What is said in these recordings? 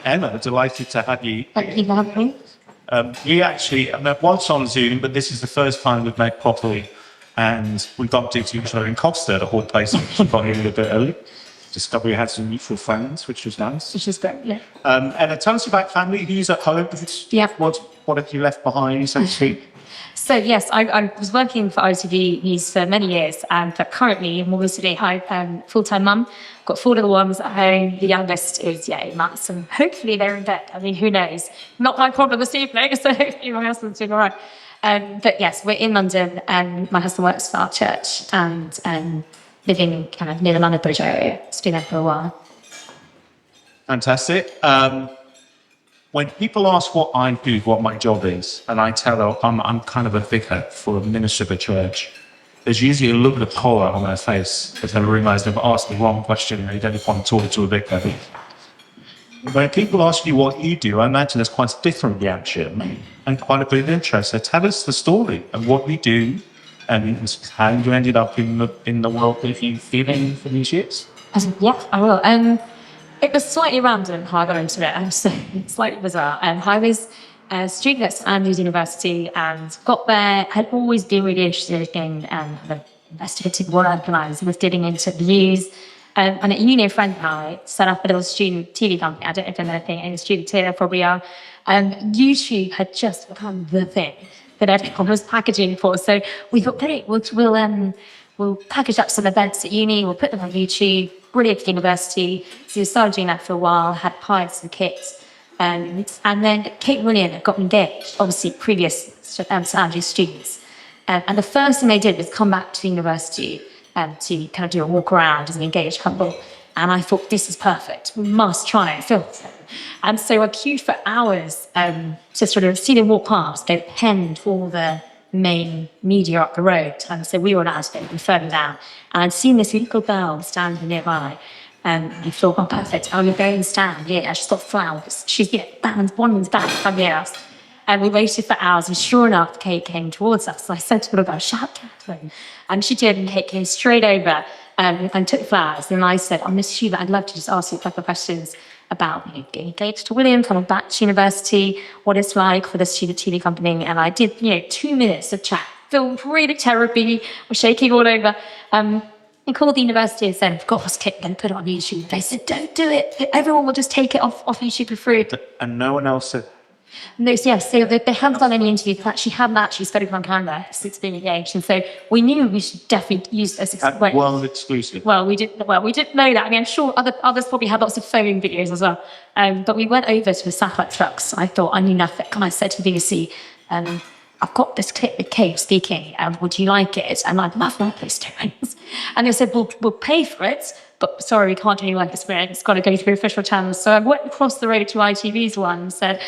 Emma, delighted to have you. Thank you for having me. We actually met once on Zoom, but this is the first time we've met properly. And we bumped into each other in Costa, the whole place, which we got here a little bit early. Discovery had some mutual friends, which was nice. Which is great, yeah. And tell us about family. Who's at home? Yeah. What have you left behind, so to speak? So yes, I was working for ITV News for many years, but currently I'm almost a full-time mum. Got 4 little ones at home. The youngest is 8 months, and hopefully they're in bed. I mean, who knows? Not my problem this evening, so hopefully my husband's doing all right. But yes, we're in London, and my husband works for our church, and living kind of near the London Bridge area. It's been there for a while. Fantastic. When people ask what I do, what my job is, and I tell them I'm kind of a vicar for a minister of a church, there's usually a look of horror on their face because they realise they've asked the wrong question and they don't want to talk to a vicar. When people ask you what you do, I imagine there's quite a different reaction and quite a bit of interest. So tell us the story of what you do and how you ended up in the world that you've been in for these years. Yeah, I will. It was slightly random how I got into it, so it's slightly bizarre. I was a student at St Andrews University and got there, had always been really interested in the investigative work, and I was digging into the news. And at uni, a friend and I set up a little student TV company. I don't know if there's anything any students here probably are. YouTube had just become the thing that everyone was packaging for. So we thought, great, we'll package up some events at uni, we'll put them on YouTube, brilliant university. So we started doing that for a while, had hired some kits. And then Kate William had got engaged, obviously previous St Andrews students. And the first thing they did was come back to the university to kind of do a walk around as an engaged couple. And I thought, this is perfect. We must try and film it. And so I queued for hours to sort of see them walk past. They penned all the main media up the road. And so we were allowed to go further down. And I'd seen this little girl standing nearby. And I thought, oh, perfect. I'm going to go and stand. Yeah, she's got flowers. She's one's back from the house. And we waited for hours, and sure enough, Kate came towards us. So I said to her, "Go, shout, Catherine." And she did, and Kate came straight over and took flowers. And I said, Miss Sheila, I'd love to just ask you a couple of questions about getting engaged to William, coming back to university, what it's like for the student TV company. And I did, 2 minutes of chat. Felt really terribly, was shaking all over. I called the university and said, of course, Kate, and put it on YouTube. They said, don't do it. Everyone will just take it off YouTube for free. And no one else said? No, yes, so they haven't done any interviews. She hadn't actually spoken on camera since being engaged, and so we knew we should definitely use this. World exclusive. Well, we didn't know that. I mean, I'm sure others probably had lots of phone videos as well. But we went over to the satellite trucks. I thought I knew nothing, and I said to the BBC, I've got this clip with Kate speaking, would you like it? And I'd love that, please do it. And they said, we'll pay for it, but sorry, we can't do any live experience. It's got to go through official channels. So I went across the road to ITV's one and said,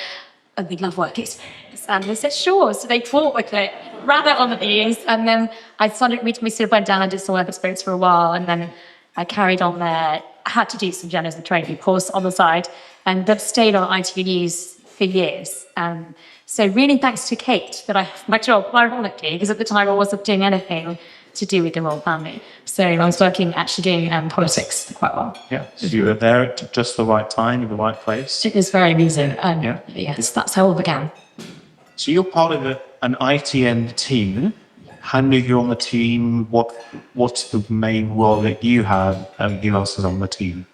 we'd love work experience. And they said, sure. So they bought the clip, ran it on the news, and then we sort of went down and did some work experience for a while, and then I carried on there. I had to do some journalism training course on the side, and I've stayed on ITV News for years. So really thanks to Kate that I have my job, ironically, because at the time I wasn't doing anything to do with the royal family. So I was actually doing politics for quite a while. Yeah, so you were there at just the right time, in the right place. It was very amusing. Yes, that's how it all began. So you're part of an ITN team. How many of you are on the team? What's the main role that you have, and who else is on the team?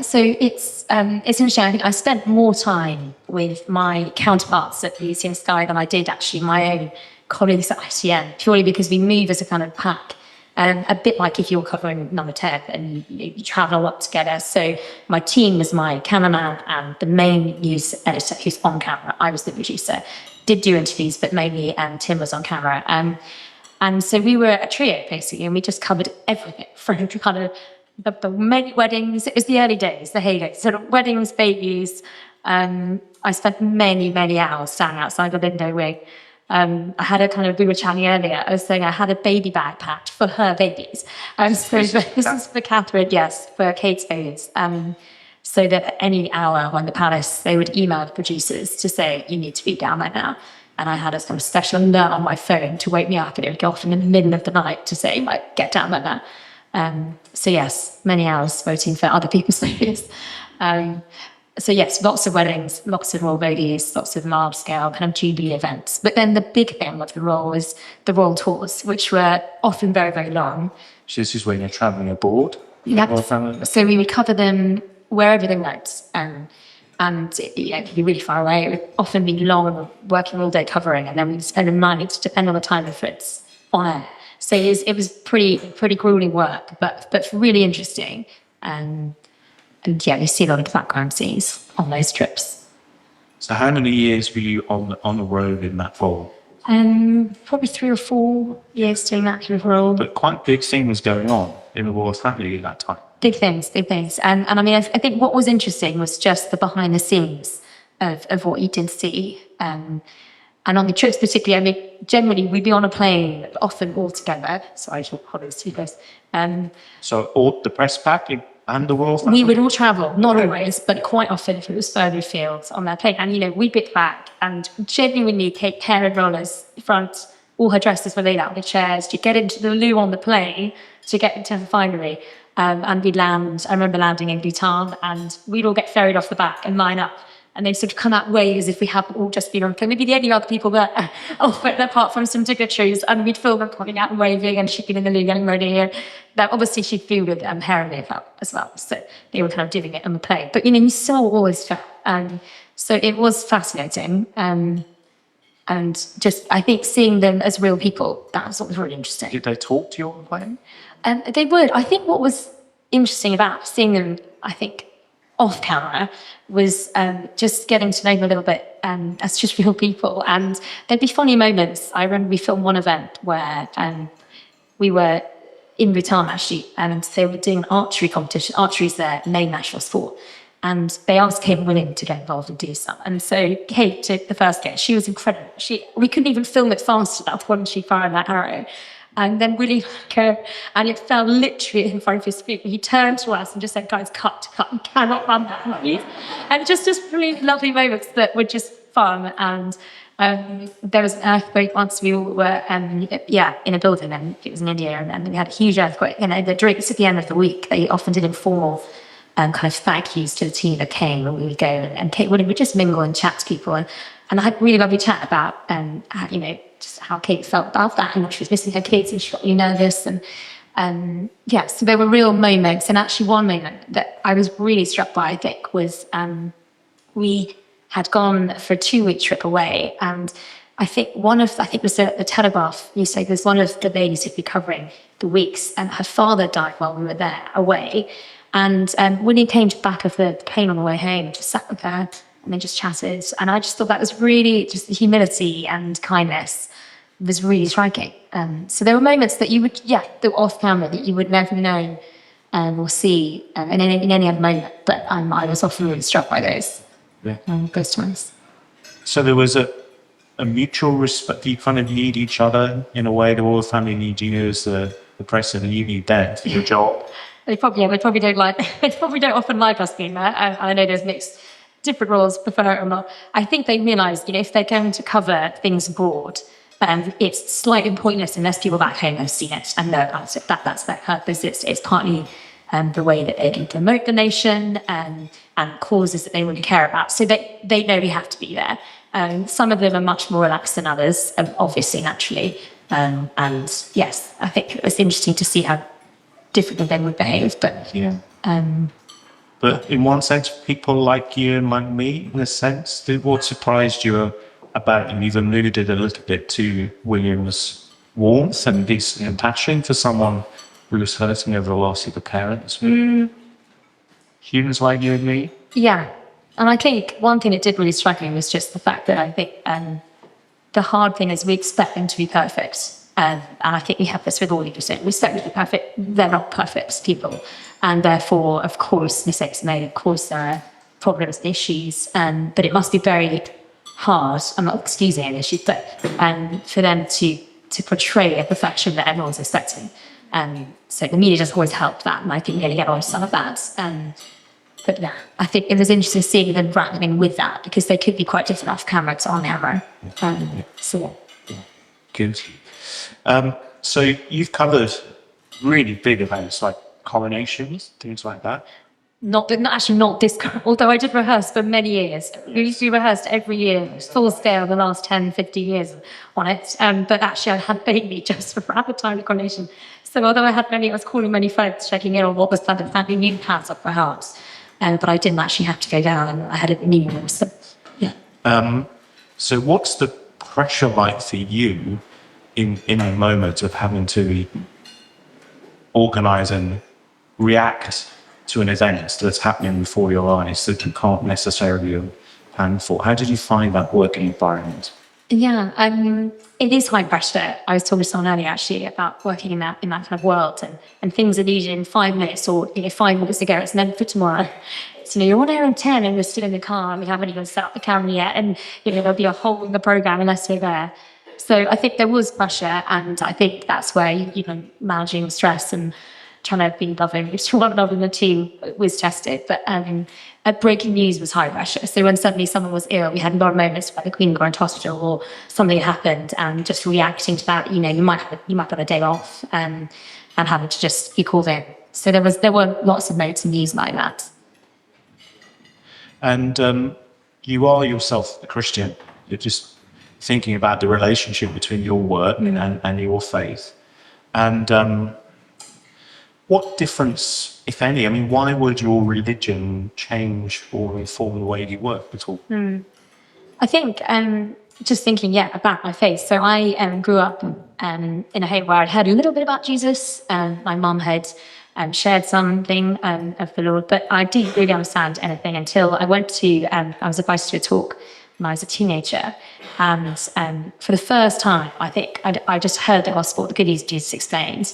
So it's interesting. I think I spent more time with my counterparts at the UCM Sky than I did actually my own colleagues at ITN, purely because we move as a kind of pack. A bit like if you're covering Number 10 and you travel a lot together. So my team was my cameraman and the main news editor who's on camera. I was the producer. Did do interviews, but mainly Tim was on camera. And so we were a trio, basically, and we just covered everything from kind of the many weddings. It was the early days, the heyday, sort of weddings, babies. I spent many, many hours standing outside the window wing. I had we were chatting earlier, I was saying I had a baby bag packed for her babies. So this is for Catherine, yes, for Kate's babies. So that at any hour on the palace, they would email the producers to say, you need to be down there now. And I had a sort of special alert on my phone to wake me up, and it would go off in the middle of the night to say, get down there now. So yes, many hours voting for other people's babies. So yes, lots of weddings, lots of royal babies, lots of large scale kind of jubilee events. But then the big thing of the role was the royal tours, which were often very, very long. So this is when you're travelling abroad. Yep. So we would cover them wherever they went. And it could be really far away. It would often be long, working all day covering, and then we'd spend a night, depending on the time of it's on air. So it was pretty grueling work, but really interesting. And yeah, you see a lot of the background scenes on those trips. So how many years were you on the road in that role? Probably 3 or 4 years doing that kind of role. But quite big things going on in the royal family at that time. Big things. And I mean, I think what was interesting was just the behind the scenes of what you did see. And on the trips particularly, I mean, generally we'd be on a plane, often all together. Sorry, to apologize to you guys. So all the press pack and the royal family? We would all travel, not always, but quite often if it was further afield on that plane. And, we'd get back and genuinely take care of rollers front. All her dresses were laid out on the chairs. You'd get into the loo on the plane to get into the finery. And we'd land. I remember landing in Bhutan, and we'd all get ferried off the back and line up. And they'd sort of come out way as if we hadn't all just been on plane. Maybe the only other people there, but apart from some dignitaries, and we'd film them coming out and waving, and she'd be in the loo getting ready. And that obviously she'd flew with hair and makeup as well, so they were kind of doing it on the plane. But you saw all this stuff, so it was fascinating. And just I think seeing them as real people, that's what was really interesting. Did they talk to you on the plane? They would. I think what was interesting about seeing them, I think, off camera was just getting to know them a little bit as just real people. And there'd be funny moments. I remember we filmed one event where we were in Bhutan, actually, and they were doing an archery competition. Archery is their main national sport. And they asked Kate Willing to get involved and do some. And so Kate took the first get. She was incredible. We couldn't even film it fast enough when she fired that arrow. And then Willie and it fell literally in front of his feet. He turned to us and just said, "Guys, cut, you cannot run that, please." And just really lovely moments that were just fun. And there was an earthquake once. We all were, in a building, and it was in India, and we had a huge earthquake. The drinks at the end of the week, they often did informal kind of thank yous to the team that came, and we would go, and Kate Willing would just mingle and chat to people. And I had a really lovely chat about, just how Kate felt about that, and she was missing her kids, and she got really nervous. So there were real moments. And actually one moment that I was really struck by, I think, was we had gone for a 2-week trip away. And I think it was the Telegraph newspapers, one of the ladies who'd be covering the weeks, and her father died while we were there away. And William came to the back of the plane on the way home, just sat with her, and they just chatted. And I just thought that was really, just the humility and kindness was really striking. So there were moments that you would, that were off camera that you would never know or see in any other moment. But I was often really struck by those times. So there was a mutual respect. You kind of need each other in a way. The royal family need you as the press, and you need them for your job. They probably don't often like us being there. I know there's different roles, prefer it or not. I think they realise, if they're going to cover things abroad, it's slightly pointless unless people back home have seen it and know that's their purpose. It's partly the way that they can promote the nation and causes that they really care about. So they know we have to be there. Some of them are much more relaxed than others, obviously, naturally. And yes, I think it was interesting to see how differently they would behave. But But in one sense, people like you and like me, in a sense, what surprised you about him? You've alluded a little bit to William's warmth and his passion for someone who was hurting over the loss of a parent. Humans like you and me? Yeah. And I think one thing that did really strike me was just the fact that I think the hard thing is we expect them to be perfect. And I think we have this with all leaders. We expect them to be perfect. They're not perfect people. And therefore, of course, mistakes are made. Of course, there are problems and issues. But it must be very hard. I'm not excusing any issues, but for them to portray a perfection that everyone's expecting. So the media doesn't always help that. And I think you get on some of that. But yeah, I think it was interesting seeing them grappling with that, because they could be quite different off camera to on camera. Good. So you've covered really big events like coronations, things like that. not this, although I did rehearse for many years. We used to rehearse every year, full scale, the last 10, 50 years on it. But actually, I had baby just for at the time of coronation. So although I was calling many friends, checking in on what was the family new plans of my heart. But I didn't actually have to go down, and I had a new one. So, yeah. So what's the pressure like for you in a moment of having to organise and react to an event that's happening before your eyes that you can't necessarily plan for? How did you find that working environment? Yeah, it is high pressure. I was talking to someone earlier actually about working in that kind of world, and things are needed in 5 minutes, or 5 minutes ago. It's meant for tomorrow. So you're on air in 10, and we're still in the car, and we haven't even set up the camera yet, and there'll be a hole in the program unless we're there. So I think there was pressure, and I think that's where managing stress and trying to be loving, which one loving the team was tested. But breaking news was high pressure. So when suddenly someone was ill, we had a lot of moments where the Queen got into hospital or something happened, and just reacting to that, you might have a day off, and having to just be called in. So there were lots of moments of news like that. And you are yourself a Christian. You're just thinking about the relationship between your work and your faith. And what difference, if any, I mean, why would your religion change or inform the way you work at all? I think just thinking, about my faith. So I grew up in a home where I'd heard a little bit about Jesus. My mum had shared something of the Lord, but I didn't really understand anything until I went to, I was invited to a talk when I was a teenager. And for the first time, I think I just heard the gospel, the good news Jesus explained.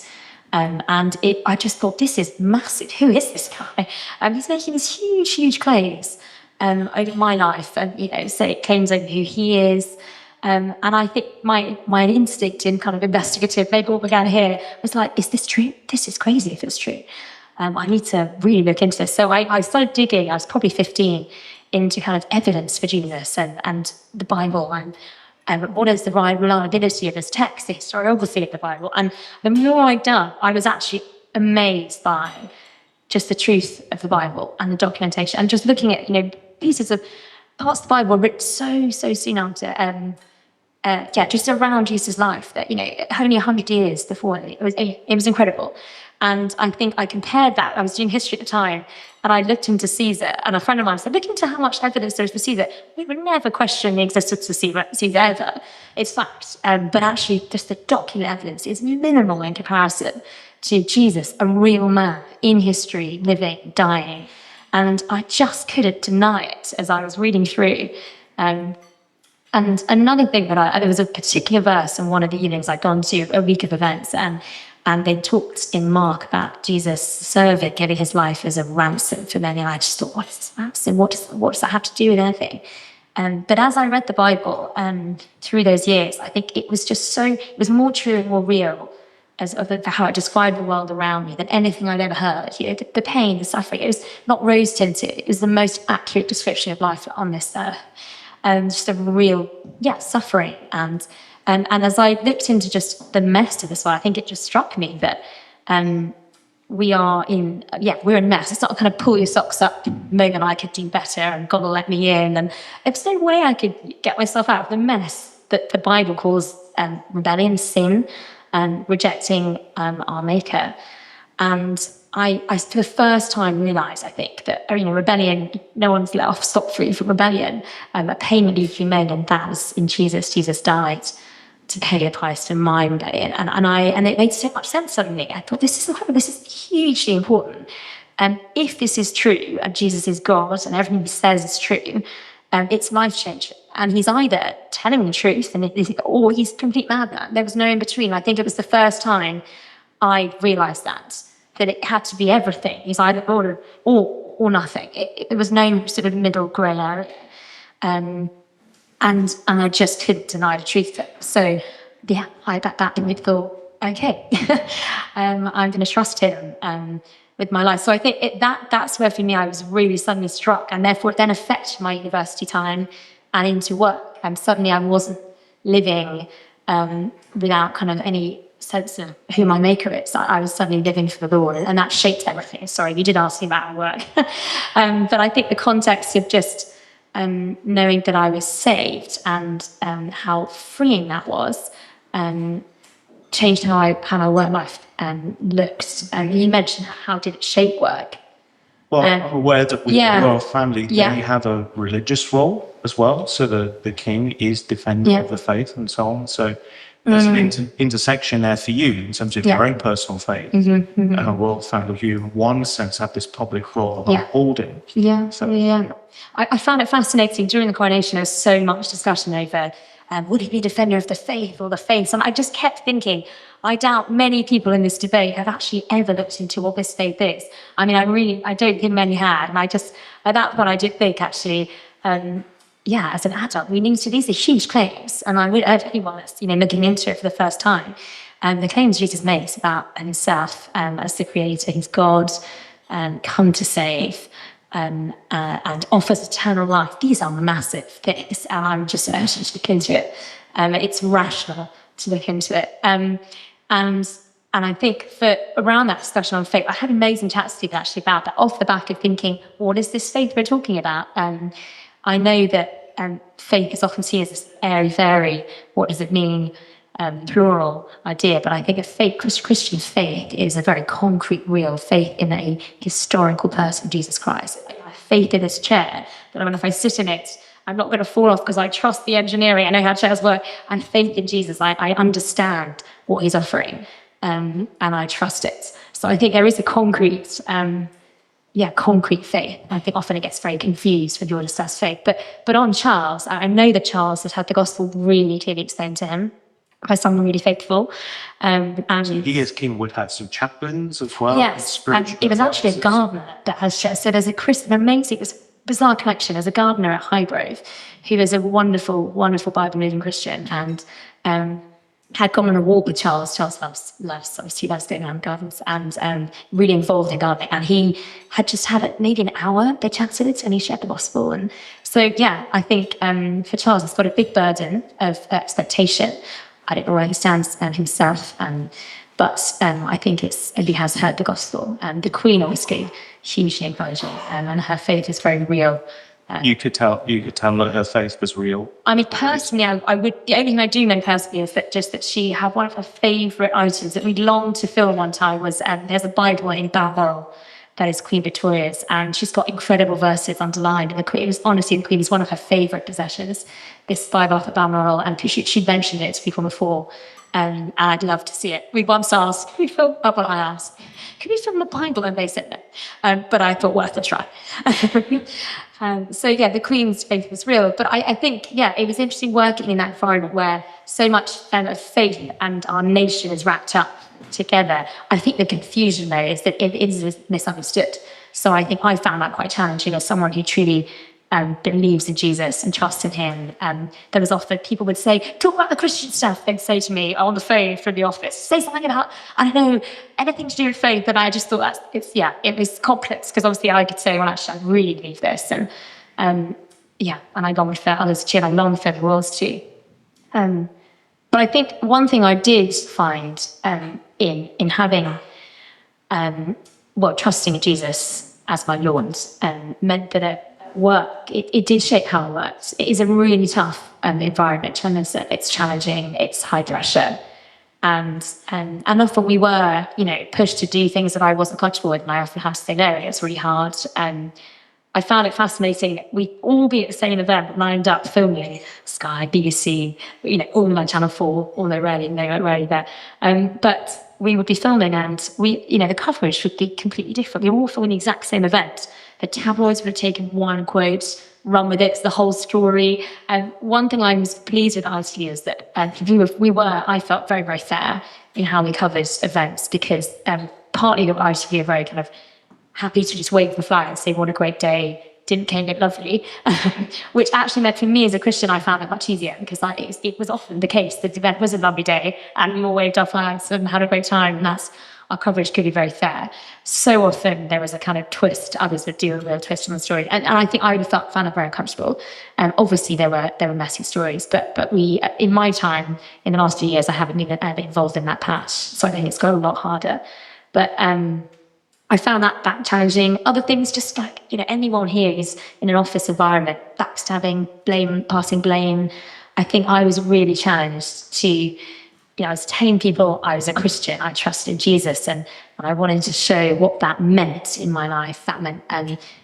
I just thought, this is massive. Who is this guy? He's making these huge, huge claims over my life, and say claims over who he is. And I think my instinct in kind of investigative, maybe all began here, was like, is this true? This is crazy if it's true. I need to really look into this. So I started digging, I was probably 15, into kind of evidence for Jesus and the Bible, and what is the reliability of this text, the historiography of the Bible. And the more I'd done, I was actually amazed by just the truth of the Bible and the documentation, and just looking at pieces of parts of the Bible written so soon after, just around Jesus' life, that only 100 years before. It was incredible. And I think I compared that. I was doing history at the time, and I looked into Caesar, and a friend of mine said, look into how much evidence there is for Caesar. We would never question the existence of Caesar ever. It's fact. But actually, just the document evidence is minimal in comparison to Jesus, a real man in history, living, dying. And I just couldn't deny it as I was reading through. And another thing there was a particular verse in one of the evenings I'd gone to, a week of events, and they talked in Mark about Jesus serving, giving his life as a ransom for many. And I just thought, what is this ransom? What does that have to do with anything? But as I read the Bible through those years, I think it was more true and more real of how it described the world around me than anything I'd ever heard. The pain, the suffering, it was not rose-tinted. It was the most accurate description of life on this earth. Just a real, suffering. And as I looked into just the mess of this world, I think it just struck me that we're in mess. It's not a kind of pull your socks up moment I could do better and God will let me in. And there's no way I could get myself out of the mess that the Bible calls rebellion, sin, and rejecting our Maker. And I, for the first time, realised, I think, that rebellion, no one's let off scot-free from rebellion. A payment needs to be made, and that was in Jesus. Jesus died to pay a price for my rebellion, and it made so much sense suddenly. I thought, this is incredible. This is hugely important. And if this is true, and Jesus is God, and everything he says is true, it's life-changing. And he's either telling the truth, or he's a complete madman. There was no in between. I think it was the first time I realised that it had to be everything. He's either God or nothing. It was no sort of middle grey area. And I just couldn't deny the truth of it. So, I at that point thought, okay, I'm going to trust him with my life. So I think that's where, for me, I was really suddenly struck, and therefore it then affected my university time and into work. And suddenly I wasn't living without kind of any sense of who my maker is. I was suddenly living for the Lord, and that shaped everything. Sorry, you did ask me about my work. But I think the context of just knowing that I was saved and how freeing that was changed how my work life looked. And you mentioned how did it shape work. Well, I'm aware that with yeah. the royal family, Yeah. they have a religious role as well. So the king is defender Yeah. of the faith and so on. So there's an intersection there for you in terms of your own personal faith. And a royal family, you in one sense have this public role of upholding. Yeah, I found it fascinating during the coronation. There was so much discussion over would he be defender of the faith or the faith, and I just kept thinking, I doubt many people in this debate have actually ever looked into what this faith is. I mean, I don't think many had, and at that point I did think actually, as an adult, these are huge claims, and I would urge anyone that's looking into it for the first time. The claims Jesus makes about himself as the creator, he's God, come to save, and offers eternal life. These are massive things, and I'm just urging to look into it. It's rational to look into it. And I think that around that discussion on faith, I had amazing chats with people actually about that, off the back of thinking, what is this faith we're talking about? I know that faith is often seen as this airy-fairy, what does it mean, plural idea, but I think Christian faith is a very concrete, real faith in a historical person, Jesus Christ. I have faith in this chair, that if I sit in it, I'm not going to fall off because I trust the engineering, I know how chairs work, and faith in Jesus, I understand what he's offering, and I trust it. So I think there is a concrete faith. I think often it gets very confused when you discuss faith. But on Charles, I know that Charles has had the gospel really clearly explained to him by someone really faithful. And He as king would have some chaplains as well. yes, and it was actually a gardener that has shared. So there's an amazing, it was a bizarre connection. There's a gardener at Highgrove who is a wonderful, wonderful Bible-believing Christian, and had gone on a walk with Charles. Charles loves going around gardens, and really involved in gardening. And he had just had maybe an hour, they chatted, and he shared the gospel. And so, I think for Charles, it's got a big burden of expectation. I don't know where he stands himself, but I think he has heard the gospel. The Queen obviously hugely encouraging, and her faith is very real. You could tell that her faith was real. I mean, personally, I would. The only thing I do know personally is that she had one of her favourite items that we'd longed to film one time was there's a Bible in Balmoral that is Queen Victoria's, and she's got incredible verses underlined. And the Queen is one of her favourite possessions. This Bible up at Balmoral, and she'd mentioned it to people before, and I'd love to see it. We once asked, can we film the Bible? And they said no, but I thought worth a try. The Queen's faith was real, but I think, it was interesting working in that environment where so much of faith and our nation is wrapped up together. I think the confusion though is that it is misunderstood. So I think I found that quite challenging as someone who truly believes in Jesus and trusts in him. There was often people would say, talk about the Christian stuff. They'd say to me on the phone from the office, say something about, I don't know, anything to do with faith. And I just thought it was complex, because obviously I could say, well, actually, I really believe this. And and I long with others too, and I long for the world too. But I think one thing I did find in having, trusting in Jesus as my Lord meant that at work, it did shape how I worked. It is a really tough environment. It's challenging, it's high pressure. And often we were, pushed to do things that I wasn't comfortable with, and I often had to say no. It was really hard. I found it fascinating. We'd all be at the same event, lined up filming Sky, BBC, all on Channel 4, although they weren't rarely there. But we would be filming, and the coverage would be completely different. We were all filming the exact same event. The tabloids would have taken one quote, run with it, the whole story. And one thing I was pleased with ITV is that I felt very, very fair in how we covered events, because partly the ITV are very kind of happy to just wave the flag and say, what a great day, didn't came it lovely, which actually meant for me as a Christian, I found it much easier, because it was often the case that the event was a lovely day and we all waved our flags and had a great time. And our coverage could be very fair. So often there was a kind of twist, others would do a real twist on the story. And I think I would have found it very uncomfortable. Obviously there were messy stories, but we, in my time, in the last few years, I haven't even been involved in that patch. So I think it's got a lot harder. But I found that challenging. Other things, just like, anyone here who's in an office environment, backstabbing, passing blame. I think I was really challenged to, I was telling people I was a Christian, I trusted Jesus, and I wanted to show what that meant in my life. That meant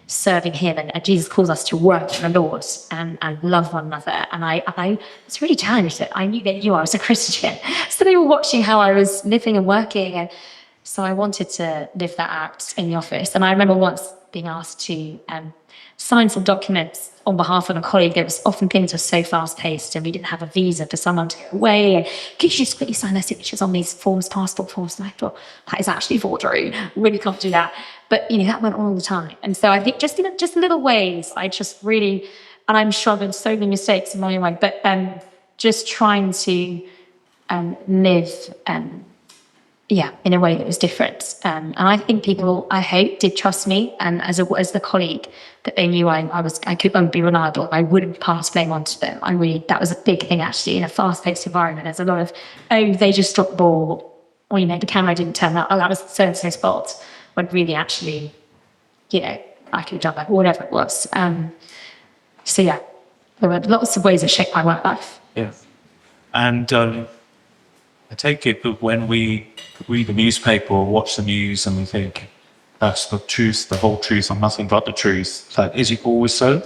serving him, and Jesus calls us to work for the Lord and love one another. And I was really challenged that I knew they knew I was a Christian. So they were watching how I was living and working, and so I wanted to live that out in the office. And I remember once being asked to sign some documents on behalf of a colleague. There was often things were so fast-paced and we didn't have a visa for someone to go away. And could you just quickly sign their signatures on these forms, passport forms? And I thought, that is actually forgery. Really can't do that. But, that went on all the time. And so I think just little ways, I just really, and I'm sure I've done so many mistakes in my own way, but just trying to live in a way that was different. And I think people, I hope, did trust me, and as the colleague, that they knew I could be reliable. I wouldn't pass blame on to them. That was a big thing actually in a fast-paced environment. There's a lot of, they just dropped the ball, or the camera didn't turn up. Oh, that was so-and-so's fault. When really actually, I could have done that, whatever it was. So yeah, there were lots of ways that shaped my work life. Yeah, and I take it that when we read the newspaper or watch the news and we think that's the truth, the whole truth, and nothing but the truth, is it always so?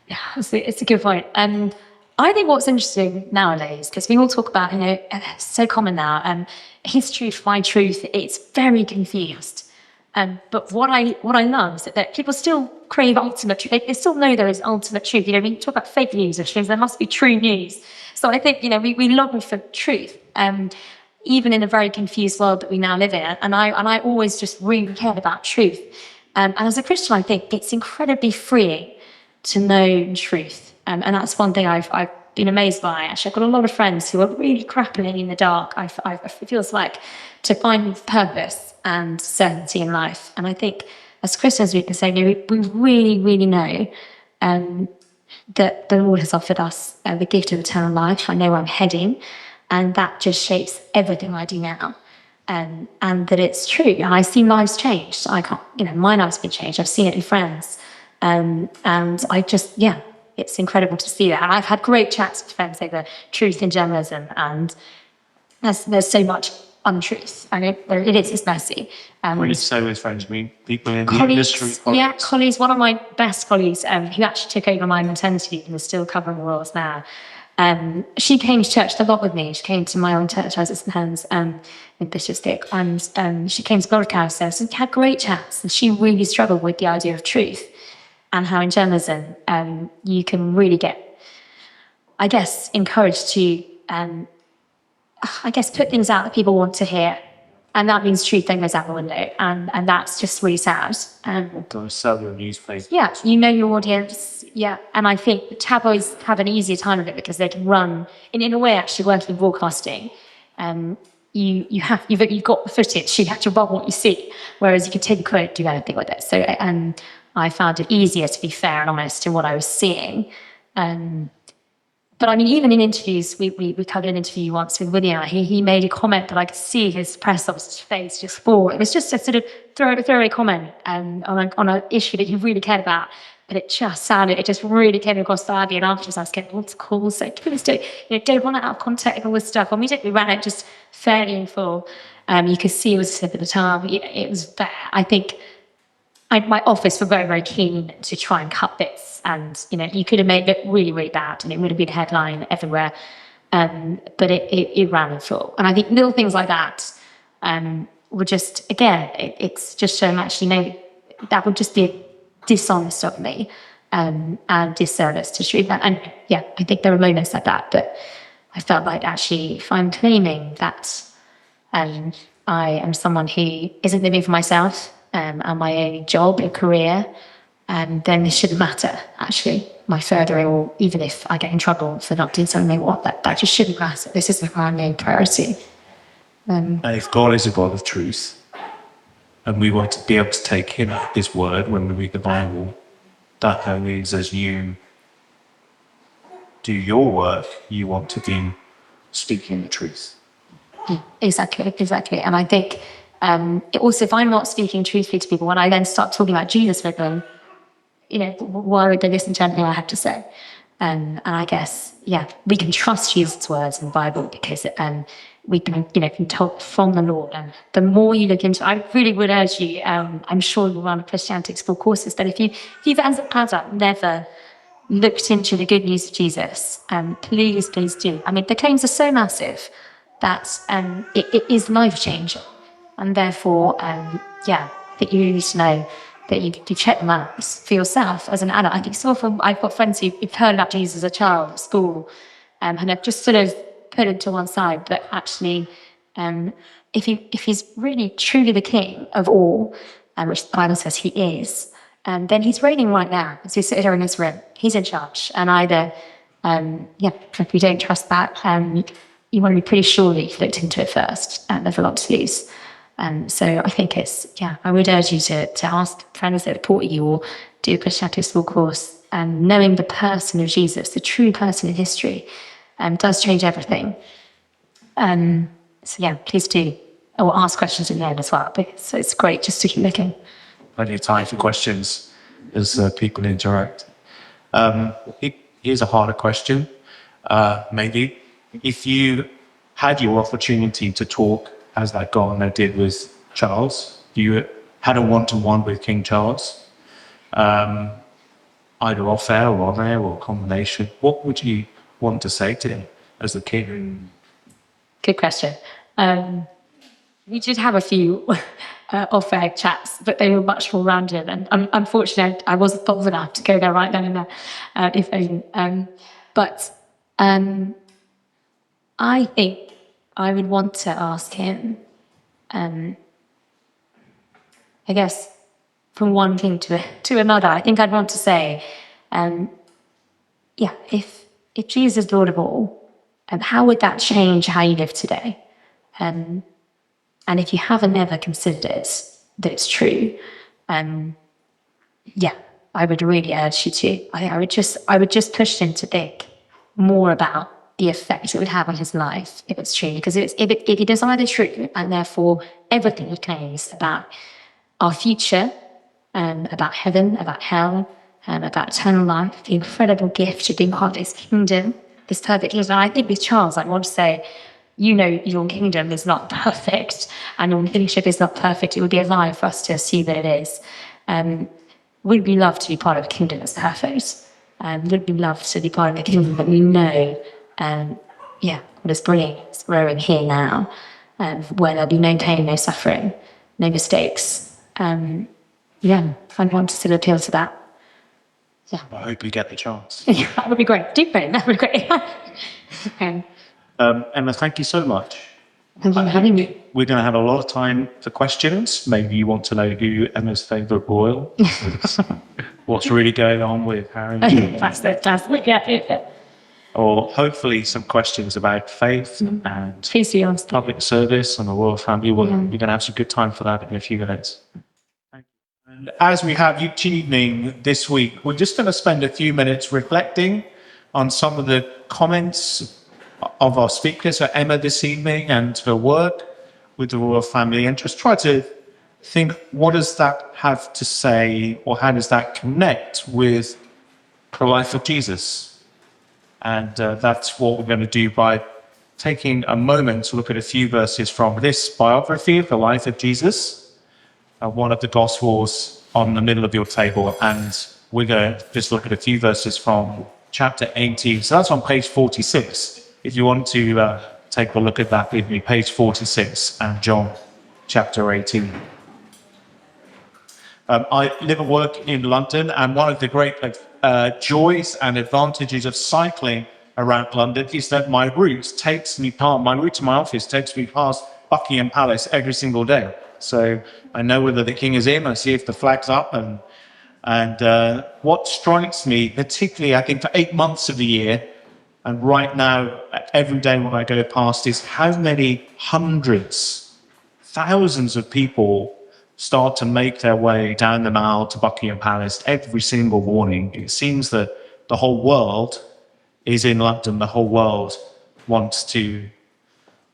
Yeah, it's a good point. I think what's interesting nowadays, because we all talk about, it's so common now, his truth, my truth, it's very confused. But what I love is that people still crave ultimate truth. They still know there is ultimate truth. We talk about fake news, which means there must be true news. So I think, we long for truth, even in a very confused world that we now live in. And I always just really cared about truth. And as a Christian, I think it's incredibly freeing to know truth. And that's one thing I've been amazed by. Actually, I've got a lot of friends who are really grappling in the dark. It feels like to find purpose and certainty in life. And I think as Christians, we can say, we really, really know that the Lord has offered us the gift of eternal life. I know where I'm heading, and that just shapes everything I do now. And that it's true. And I've seen lives changed. I can't, my life's been changed. I've seen it in friends. And I just, it's incredible to see that. And I've had great chats with friends over truth in journalism, and there's so much untruth. And it's messy. When you say with friends, I mean people in the colleagues, industry? Yeah, colleagues. One of my best colleagues, who actually took over my maternity and is still covering the royals now, she came to church a lot with me. She came to my own church, I was at St. Helens in Bishopstick, and she came to broadcast there. So we had great chats, and she really struggled with the idea of truth and how in journalism you can really get, I guess, encouraged to, put things out that people want to hear. And that means truth then goes out the window. And that's just really sad. Don't sell your newspaper. Yeah, you know your audience. Yeah. And I think tabloids have an easier time of it because they can run, in a way, actually working in broadcasting. You've got the footage, you have to run what you see. Whereas you can take a quote, do anything with it. So I found it easier to be fair and honest in what I was seeing. But I mean, even in interviews, we covered an interview once with William. He made a comment that I could see his press officer's face just fall. It was just a sort of throwaway comment on an issue that he really cared about. But it just really came across badly. And afterwards I was getting lots of calls saying, please don't run it out of context and all this stuff. And we ran it just fairly in full. You could see it was a slip of the tongue. It was there. I think my office were very, very keen to try and cut bits. And, you could have made it really, really bad and it would have been a headline everywhere. But it ran in full. And I think little things like that were just, again, it's just showing actually, that would just be dishonest of me and disservice to truth. And yeah, I think there were moments like that. But I felt like actually if I'm claiming that I am someone who isn't living for myself and my own job and career, then this shouldn't matter, actually, my furthering, or even if I get in trouble for not doing something that just shouldn't matter. This isn't my main priority. And if God is a God of truth, and we want to be able to take him at his word when we read the Bible, that means as you do your work, you want to be speaking the truth. Exactly. And I think also, if I'm not speaking truthfully to people, when I then start talking about Jesus with them, why would they listen to anything I have to say? And I guess, we can trust Jesus' words in the Bible because we can, can talk from the Lord. And the more you look into, I really would urge you. I'm sure you'll run Christianity School courses, but if you've as a never looked into the good news of Jesus, please do. I mean, the claims are so massive that it is life changing, and therefore, that you need to know that you check them out for yourself as an adult. I think so often I've got friends who've heard about Jesus as a child at school, and have just sort of put it to one side. But actually, if he's really truly the King of all, which the Bible says he is, then he's reigning right now as we sit here in this room. He's in charge, and either, if you don't trust that, you want to be pretty sure that you've looked into it first, and there's a lot to lose. So I think I would urge you to ask friends that support you or do a Christianity School course, and knowing the person of Jesus, the true person in history, does change everything. Please do. Or ask questions in the end as well, because it's great just to keep looking. Plenty of time for questions as people interact. Here's a harder question, maybe. If you had your opportunity to talk, as that gardener did with Charles, you had a one-to-one with King Charles, either off air or on air or a combination, what would you want to say to him as the king? Good question. We did have a few off-air chats, but they were much more random. And unfortunately, I wasn't bold enough to go there right then and there. I think I would want to ask him, I guess, from one thing to another. I think I'd want to say, if Jesus is Lord of all, how would that change how you live today? And if you haven't ever considered it, that it's true, I would really urge you to. I would just push him to think more about the effect it would have on his life if it's true. Because if it is either true, and therefore everything he claims about our future, about heaven, about hell, about eternal life, the incredible gift of being part of his kingdom, this perfect kingdom. And I think with Charles, I want to say, your kingdom is not perfect, and your kingship is not perfect. It would be a lie for us to assume that it is. Would we love to be part of a kingdom that's perfect? Would we love to be part of a kingdom that we know, what is brilliant, it's growing here now, where there'll be no pain, no suffering, no mistakes. I'd want to sort of appeal to that. Yeah. I hope you get the chance. Yeah, that would be great. Deep brain, that would be great. Emma, thank you so much. Thank you for having me. We're going to have a lot of time for questions. Maybe you want to know who Emma's favourite royal is. What's really going on with Harry? Fantastic. Yeah. Or hopefully some questions about faith and public service and the royal family. Well, you're going to have some good time for that in a few minutes. And as we have each evening this week, we're just going to spend a few minutes reflecting on some of the comments of our speakers, so Emma this evening, and her work with the royal family, and just try to think, what does that have to say, or how does that connect with the life of Jesus? And that's what we're going to do by taking a moment to look at a few verses from this biography of the life of Jesus, one of the Gospels on the middle of your table, and we're going to just look at a few verses from chapter 18. So that's on page 46. If you want to take a look at that with me, page 46 and John chapter 18. I live and work in London, and one of the great joys and advantages of cycling around London is that my route to my office takes me past Buckingham Palace every single day. So I know whether the king is in, I see if the flag's up, and what strikes me, particularly I think for 8 months of the year, And right now, every day when I go past is how many hundreds, thousands of people start to make their way down the Mall to Buckingham Palace every single morning. It seems that the whole world is in London. The whole world wants to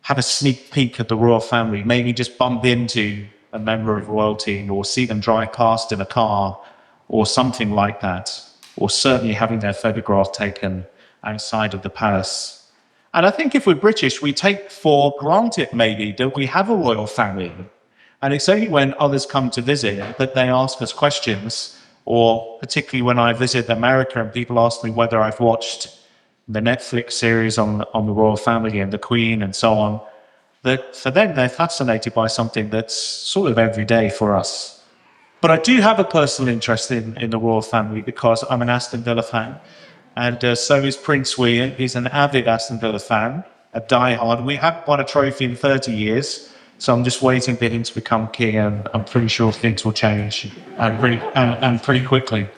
have a sneak peek at the royal family, maybe just bump into a member of royalty or see them drive past in a car or something like that, or certainly having their photograph taken outside of the palace. And I think if we're British, we take for granted maybe that we have a royal family. And it's only when others come to visit that they ask us questions, or particularly when I visit America and people ask me whether I've watched the Netflix series on the royal family and the Queen and so on, that for them they're fascinated by something that's sort of everyday for us. But I do have a personal interest in the royal family because I'm an Aston Villa fan, and so is Prince William. He's an avid Aston Villa fan, a diehard. We haven't won a trophy in 30 years, so I'm just waiting for him to become king, and I'm pretty sure things will change and pretty quickly.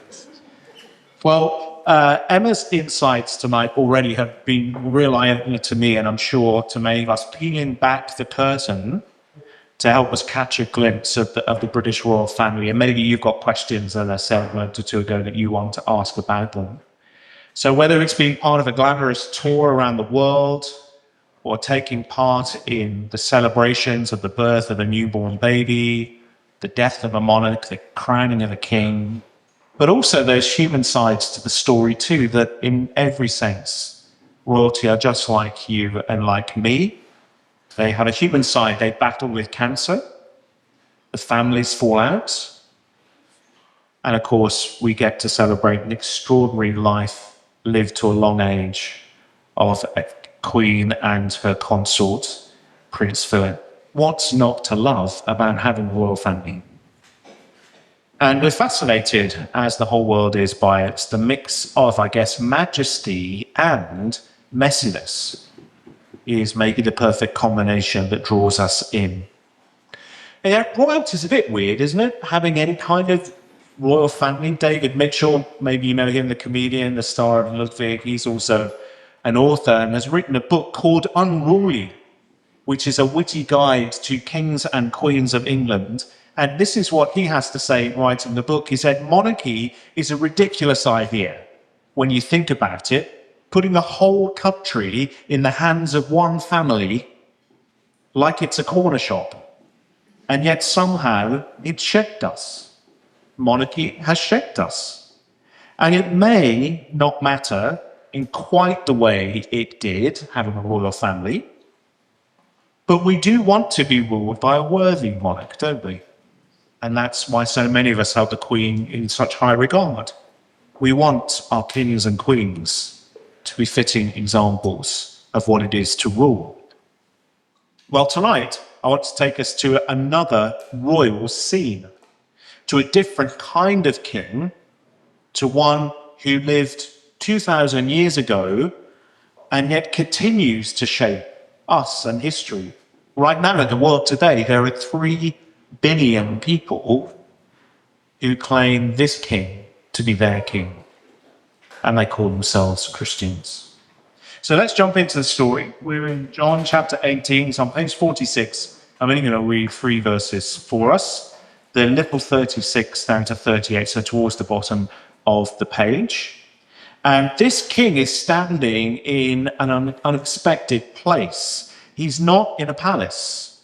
Well, Emma's insights tonight already have been real eye-opening to me, and I'm sure to many of us, peeling back the curtain to help us catch a glimpse of the British royal family. And maybe you've got questions, as I said a moment or two ago, that you want to ask about them. So whether it's being part of a glamorous tour around the world or taking part in the celebrations of the birth of a newborn baby, the death of a monarch, the crowning of a king, but also those human sides to the story too, that in every sense, royalty are just like you and like me. They have a human side. They battle with cancer. The families fall out. And of course, we get to celebrate an extraordinary life lived to a long age of a queen and her consort, Prince Philip. What's not to love about having a royal family? And we're fascinated, as the whole world is, by it, the mix of, I guess, majesty and messiness is maybe the perfect combination that draws us in. And yet, royalty is a bit weird, isn't it? Having any kind of royal family. David Mitchell, maybe you know him, the comedian, the star of Ludwig. He's also an author and has written a book called Unruly, which is a witty guide to kings and queens of England. And this is what he has to say right in the book. He said, monarchy is a ridiculous idea when you think about it. Putting the whole country in the hands of one family like it's a corner shop. And yet somehow it shaped us. Monarchy has shaped us. And it may not matter in quite the way it did, having a royal family, but we do want to be ruled by a worthy monarch, don't we? And that's why so many of us have the Queen in such high regard. We want our kings and queens to be fitting examples of what it is to rule. Well, tonight, I want to take us to another royal scene, to a different kind of king, to one who lived 2,000 years ago and yet continues to shape us and history. Right now in the world today, there are 3 billion people who claim this king to be their king, and they call themselves Christians. So let's jump into the story. We're in John chapter 18, it's on page 46. I'm only going to read 3 verses for us. They're little 36 down to 38, so towards the bottom of the page. And this king is standing in an unexpected place. He's not in a palace.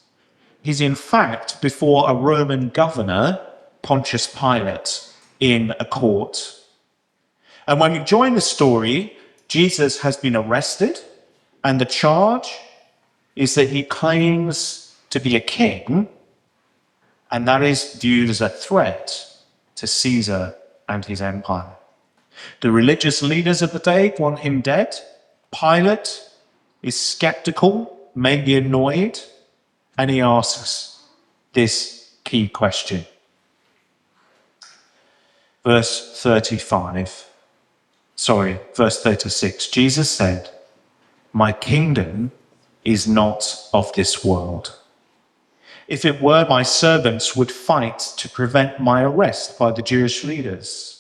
He's in fact before a Roman governor, Pontius Pilate, in a court. And when you join the story, Jesus has been arrested, and the charge is that he claims to be a king, and that is viewed as a threat to Caesar and his empire. The religious leaders of the day want him dead. Pilate is skeptical, maybe annoyed, and he asks this key question. Verse 36. Jesus said, "My kingdom is not of this world. If it were, my servants would fight to prevent my arrest by the Jewish leaders.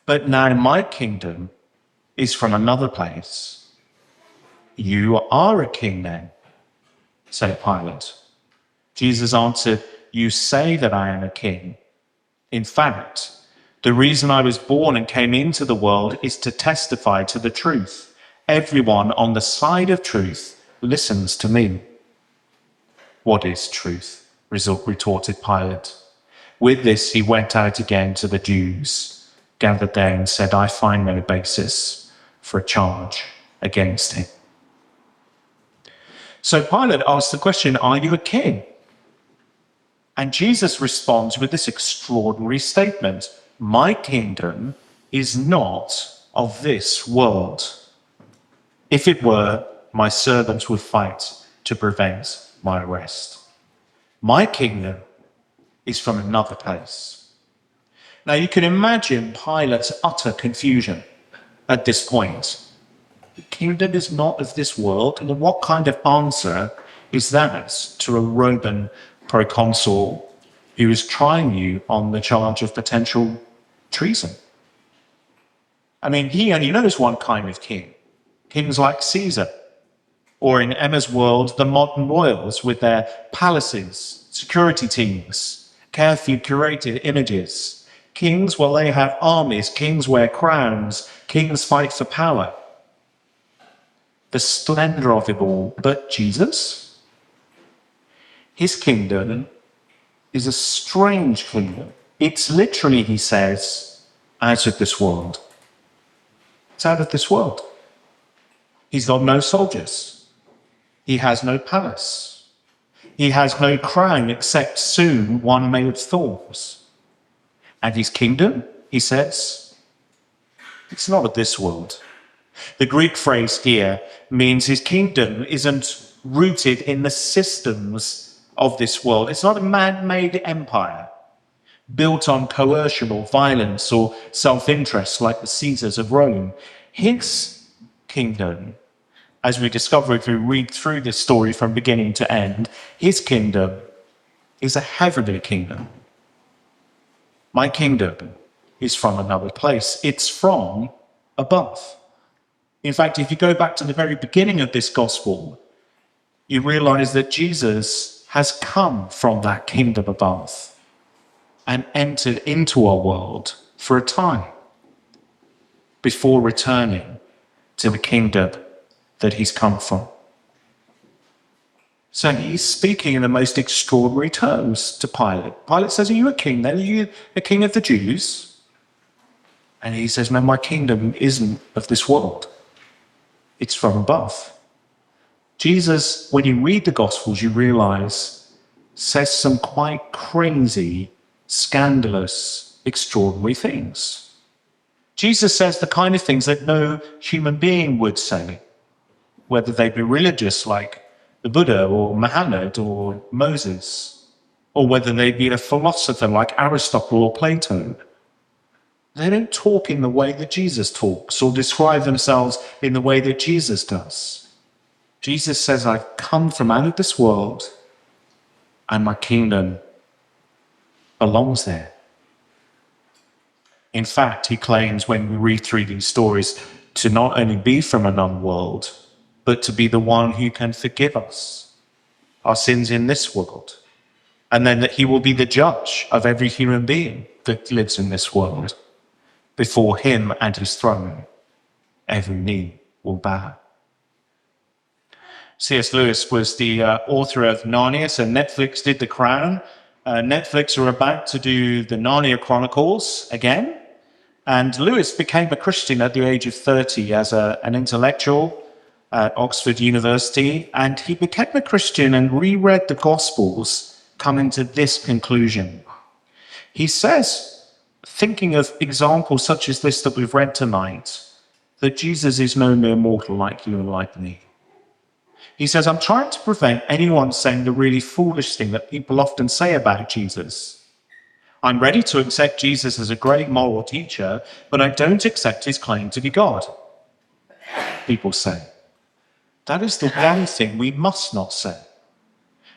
But now my kingdom is from another place. You are a king then, said Pilate. Jesus answered, You say that I am a king. In fact, the reason I was born and came into the world is to testify to the truth. Everyone on the side of truth listens to me. What is truth? Retorted Pilate. With this, he went out again to the Jews, gathered there, and said, I find no basis for a charge against him. So Pilate asked the question, Are you a king? And Jesus responds with this extraordinary statement, My kingdom is not of this world. If it were, my servants would fight to prevent my arrest. My kingdom is from another place. Now you can imagine Pilate's utter confusion at this point. The kingdom is not of this world. And what kind of answer is that to a Roman proconsul who is trying you on the charge of potential treason? I mean, he only knows one kind of king. Kings like Caesar, or in Emma's world, the modern royals with their palaces, security teams, carefully curated images. Kings, well, they have armies. Kings wear crowns. Kings fight for power. The splendor of it all. But Jesus, his kingdom is a strange kingdom. It's literally, he says, out of this world. It's out of this world. He's got no soldiers. He has no palace. He has no crown except soon one made of thorns. And his kingdom, he says, it's not of this world. The Greek phrase here means his kingdom isn't rooted in the systems of this world. It's not a man-made empire built on coercion or violence or self-interest like the Caesars of Rome. His kingdom, as we discover if we read through this story from beginning to end, his kingdom is a heavenly kingdom. My kingdom is from another place. It's from above. In fact, if you go back to the very beginning of this gospel, you realize that Jesus has come from that kingdom above and entered into our world for a time before returning to the kingdom that he's come from. So he's speaking in the most extraordinary terms to Pilate. Pilate says, Are you a king then? Are you a king of the Jews? And he says, No, my kingdom isn't of this world. It's from above. Jesus, when you read the Gospels, you realize, says some quite crazy, scandalous, extraordinary things. Jesus says the kind of things that no human being would say, whether they be religious like the Buddha or Muhammad or Moses, or whether they be a philosopher like Aristotle or Plato. They don't talk in the way that Jesus talks or describe themselves in the way that Jesus does. Jesus says, I've come from out of this world and my kingdom belongs there. In fact, he claims when we read through these stories to not only be from another world, but to be the one who can forgive us, our sins in this world. And then that he will be the judge of every human being that lives in this world. Before him and his throne, every knee will bow. C.S. Lewis was the author of Narnia, so Netflix did The Crown. Netflix are about to do the Narnia Chronicles again. And Lewis became a Christian at the age of 30 as an intellectual at Oxford University. And he became a Christian and reread the Gospels, coming to this conclusion. He says, thinking of examples such as this that we've read tonight, that Jesus is no mere mortal like you and like me. He says, I'm trying to prevent anyone saying the really foolish thing that people often say about Jesus. I'm ready to accept Jesus as a great moral teacher, but I don't accept his claim to be God. People say. That is the one thing we must not say.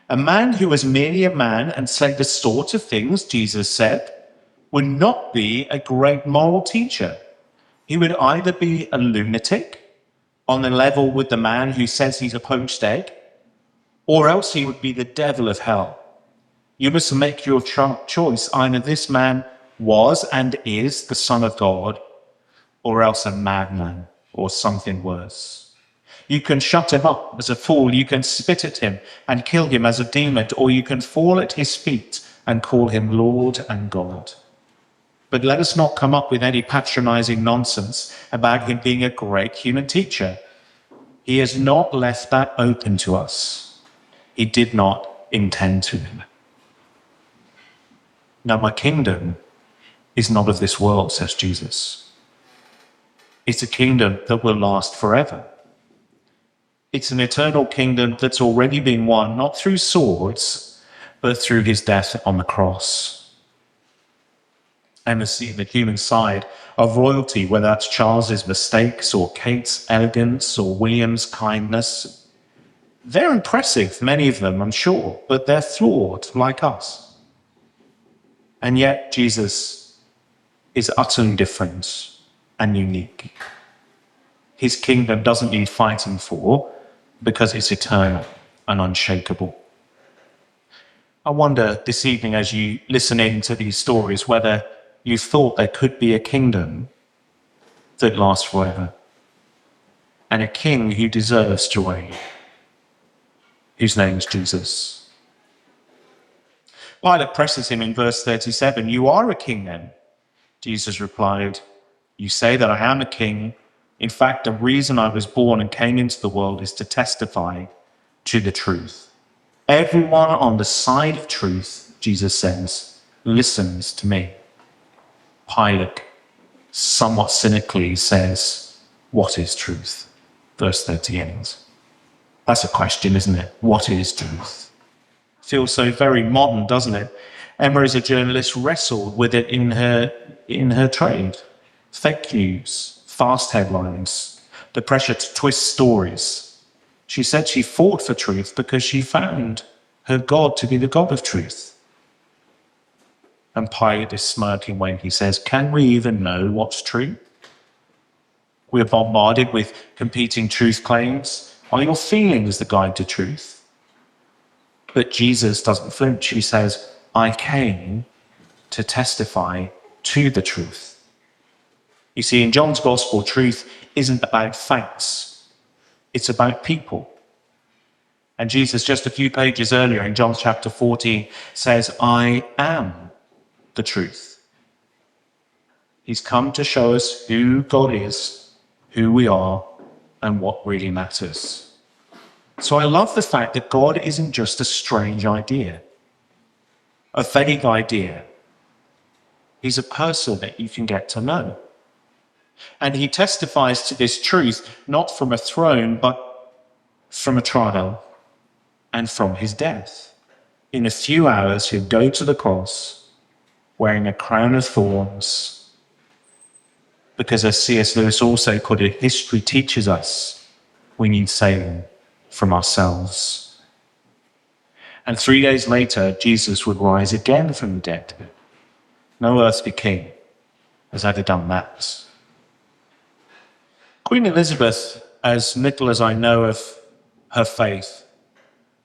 A man who was merely a man and said the sort of things Jesus said would not be a great moral teacher. He would either be a lunatic on the level with the man who says he's a poached egg, or else he would be the devil of hell. You must make your choice. Either this man was and is the Son of God, or else a madman, or something worse. You can shut him up as a fool, you can spit at him and kill him as a demon, or you can fall at his feet and call him Lord and God. But let us not come up with any patronizing nonsense about him being a great human teacher. He has not left that open to us. He did not intend to. Now, my kingdom is not of this world, says Jesus. It's a kingdom that will last forever. It's an eternal kingdom that's already been won, not through swords, but through his death on the cross. And to see the human side of royalty, whether that's Charles's mistakes or Kate's elegance or William's kindness. They're impressive, many of them, I'm sure, but they're flawed like us. And yet Jesus is utterly different and unique. His kingdom doesn't need fighting for because it's eternal and unshakable. I wonder this evening as you listen in to these stories whether you thought there could be a kingdom that lasts forever and a king who deserves to reign, whose name is Jesus. Pilate presses him in verse 37, "You are a king then?" Jesus replied, "You say that I am a king. In fact, the reason I was born and came into the world is to testify to the truth. Everyone on the side of truth," Jesus says, "listens to me." Pilate, somewhat cynically, says, "What is truth?" Verse 38. That's a question, isn't it? What is truth? Feels so very modern, doesn't it? Emma, as a journalist, wrestled with it in her trade. Fake news, fast headlines, the pressure to twist stories. She said she fought for truth because she found her God to be the God of truth. And Pilate is smirking when he says, "Can we even know what's true? We're bombarded with competing truth claims. Are your feelings the guide to truth?" But Jesus doesn't flinch. He says, "I came to testify to the truth." You see, in John's Gospel, truth isn't about facts. It's about people. And Jesus, just a few pages earlier in John chapter 14, says, "I am the truth." He's come to show us who God is, who we are, and what really matters. So I love the fact that God isn't just a strange idea, a vague idea. He's a person that you can get to know. And he testifies to this truth not from a throne, but from a trial and from his death. In a few hours, he'll go to the cross wearing a crown of thorns, because as C.S. Lewis also put it, history teaches us we need saving from ourselves. And 3 days later, Jesus would rise again from the dead. No earthly king has ever done that. Queen Elizabeth, as little as I know of her faith,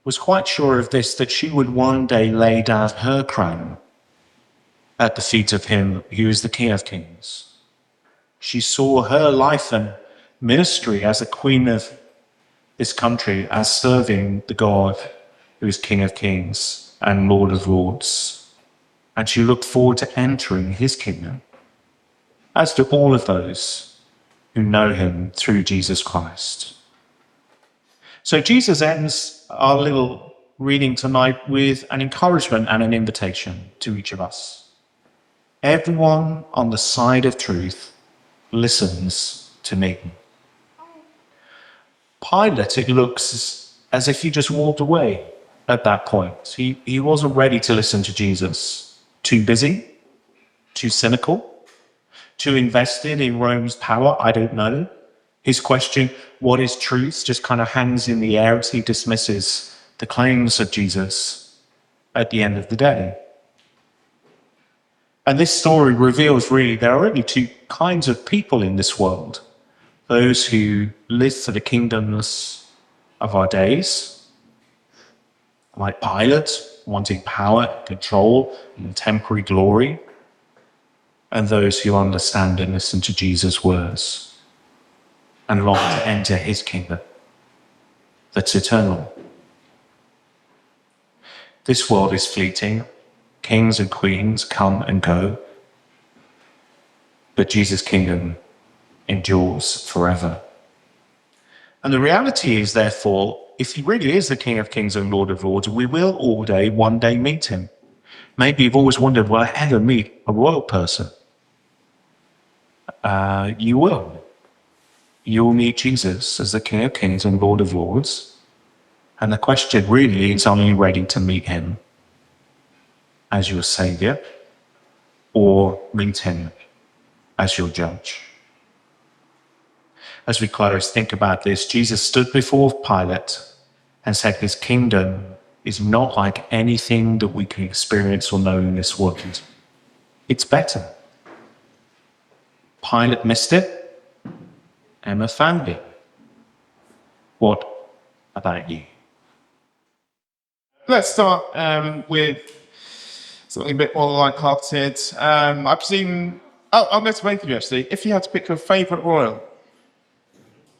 was quite sure of this, that she would one day lay down her crown at the feet of him who is the King of Kings. She saw her life and ministry as a queen of this country as serving the God who is King of Kings and Lord of Lords. And she looked forward to entering his kingdom, as do all of those who know him through Jesus Christ. So Jesus ends our little reading tonight with an encouragement and an invitation to each of us. Everyone on the side of truth listens to me. Pilate, it looks as if he just walked away at that point. He wasn't ready to listen to Jesus. Too busy? Too cynical? Too invested in Rome's power? I don't know. His question, what is truth, just kind of hangs in the air as he dismisses the claims of Jesus at the end of the day. And this story reveals really there are only two kinds of people in this world. those who live for the kingdoms of our days, like Pilate, wanting power, control, and temporary glory, and those who understand and listen to Jesus' words and long to enter his kingdom that's eternal. This world is fleeting. Kings and queens come and go. But Jesus' kingdom endures forever. And the reality is, therefore, if he really is the King of Kings and Lord of Lords, we will all one day meet him. Maybe you've always wondered, will I ever meet a royal person? You will. You'll meet Jesus as the King of Kings and Lord of Lords. And the question really is, are you ready to meet him as your Saviour or meet him as your judge? As we close, think about this. Jesus stood before Pilate and said his kingdom is not like anything that we can experience or know in this world. It's better. Pilate missed it. Emma found it. What about you? Let's start with something a bit more light-hearted. I presume... I'll go to both of you, actually. If you had to pick your favourite royal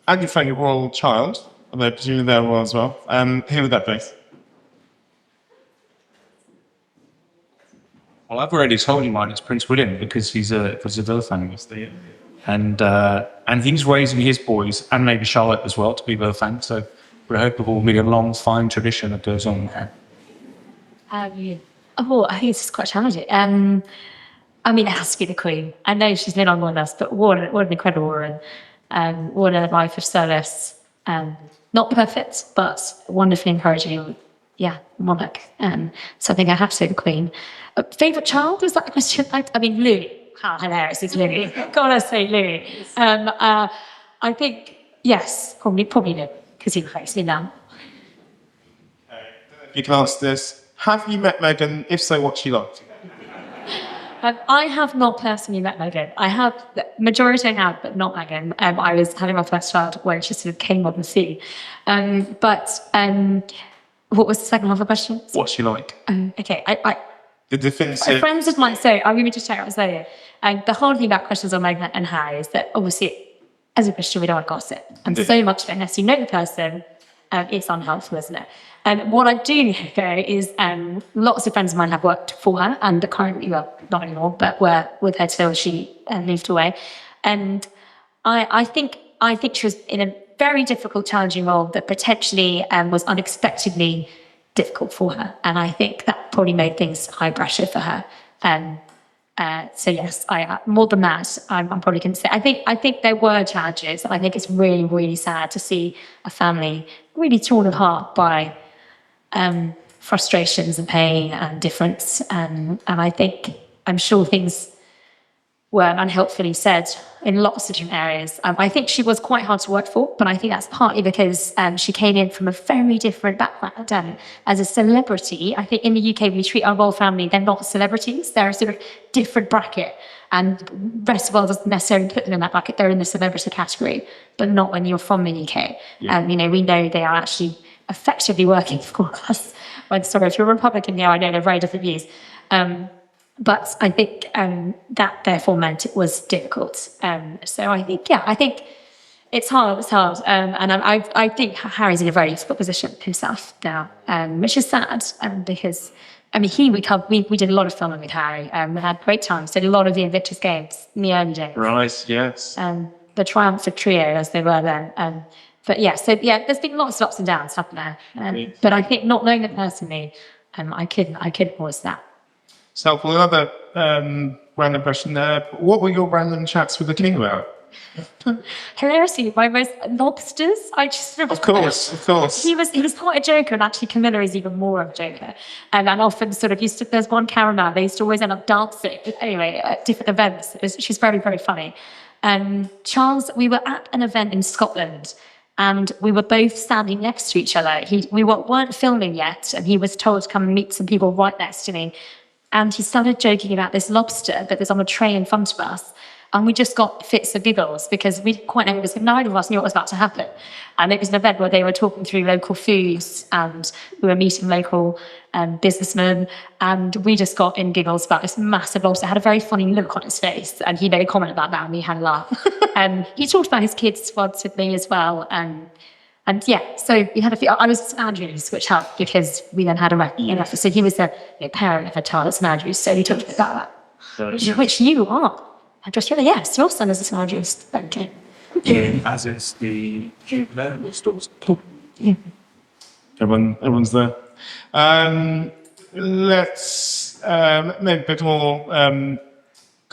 and your favourite royal child, although presumably they're royal as well, who would that be? Well, I've already told you mine. It's Prince William because he's a Villa fan. And he's raising his boys, and maybe Charlotte as well, to be Villa fans. So we hope it will be a long, fine tradition that goes on. I think it's quite challenging. I mean, it has to be the Queen. I know she's no longer with us, but what an incredible woman. What a life of service. Not perfect, but wonderfully encouraging. Yeah, monarch. So I think I have to say the Queen. Favourite child? Was that the question? I mean, Louis. How hilarious is Louis? Gotta say Louis. I think, yes, probably Louis, because he makes me now. You can ask this. Have you met Meghan? If so, what's she like? I have not personally met Meghan. I have, the majority I have, but not Meghan. I was having my first child when she sort of came on the scene. What was the second half of the question? What's she like? Okay, The definitive... friends of mine, so I'm going to just check out saying. The hard thing about questions on Meghan and Harry is that obviously, as a Christian, we don't want gossip. And so much of it, unless you know the person, it's unhelpful, isn't it? And what I do know, though, is lots of friends of mine have worked for her and are currently, well, not anymore, but were with her till she moved away. And I think she was in a very difficult, challenging role that potentially was unexpectedly difficult for her. And I think that probably made things high pressure for her. So yes, more than that, I'm probably going to say, I think there were challenges. I think it's really, really sad to see a family really torn apart by frustrations and pain and difference. And I'm sure things were unhelpfully said in lots of different areas. I think she was quite hard to work for, but I think that's partly because she came in from a very different background. As a celebrity, I think in the UK, we treat our royal family, they're not celebrities, they're a sort of different bracket. And the rest of the world doesn't necessarily put them in that bucket. They're in the celebrity category, but not when you're from the UK. Yeah. And, we know they are actually effectively working for us. If you're a Republican, I know they're very different views. But I think that therefore meant it was difficult. So I think it's hard. And I think Harry's in a very difficult position himself now, which is sad because, we did a lot of filming with Harry. We had great times, did a lot of the Invictus Games in the early days. Right, yes. The triumphant trio as they were then. There's been lots of ups and downs, haven't there? But I think not knowing them personally, I couldn't pause that. It's helpful. Another random question there. What were your random chats with the king about? Hilariously, my most lobsters. Of course. He was quite a joker, and actually Camilla is even more of a joker. And often there's one cameraman, they used to always end up dancing. Anyway, at different events. She's very, very funny. Charles, we were at an event in Scotland, and we were both standing next to each other. We weren't filming yet, and he was told to come and meet some people right next to me. And he started joking about this lobster that was on a tray in front of us. And we just got fits of giggles because we didn't quite know what was, neither of us knew what was about to happen. And it was an event where they were talking through local foods and we were meeting local businessmen, and we just got in giggles about this massive lobster. It had a very funny look on his face, and he made a comment about that and we had a laugh. He talked about his kids once with me as well. And yeah, so we had a few. I was St Andrews, which helped because we then had a reference. So he was the parent of a child at St Andrews, so he talked about that. Which you are. And just yes, your son is a St Andrews. Okay. As is the stores. Everyone's there. Let's maybe a bit more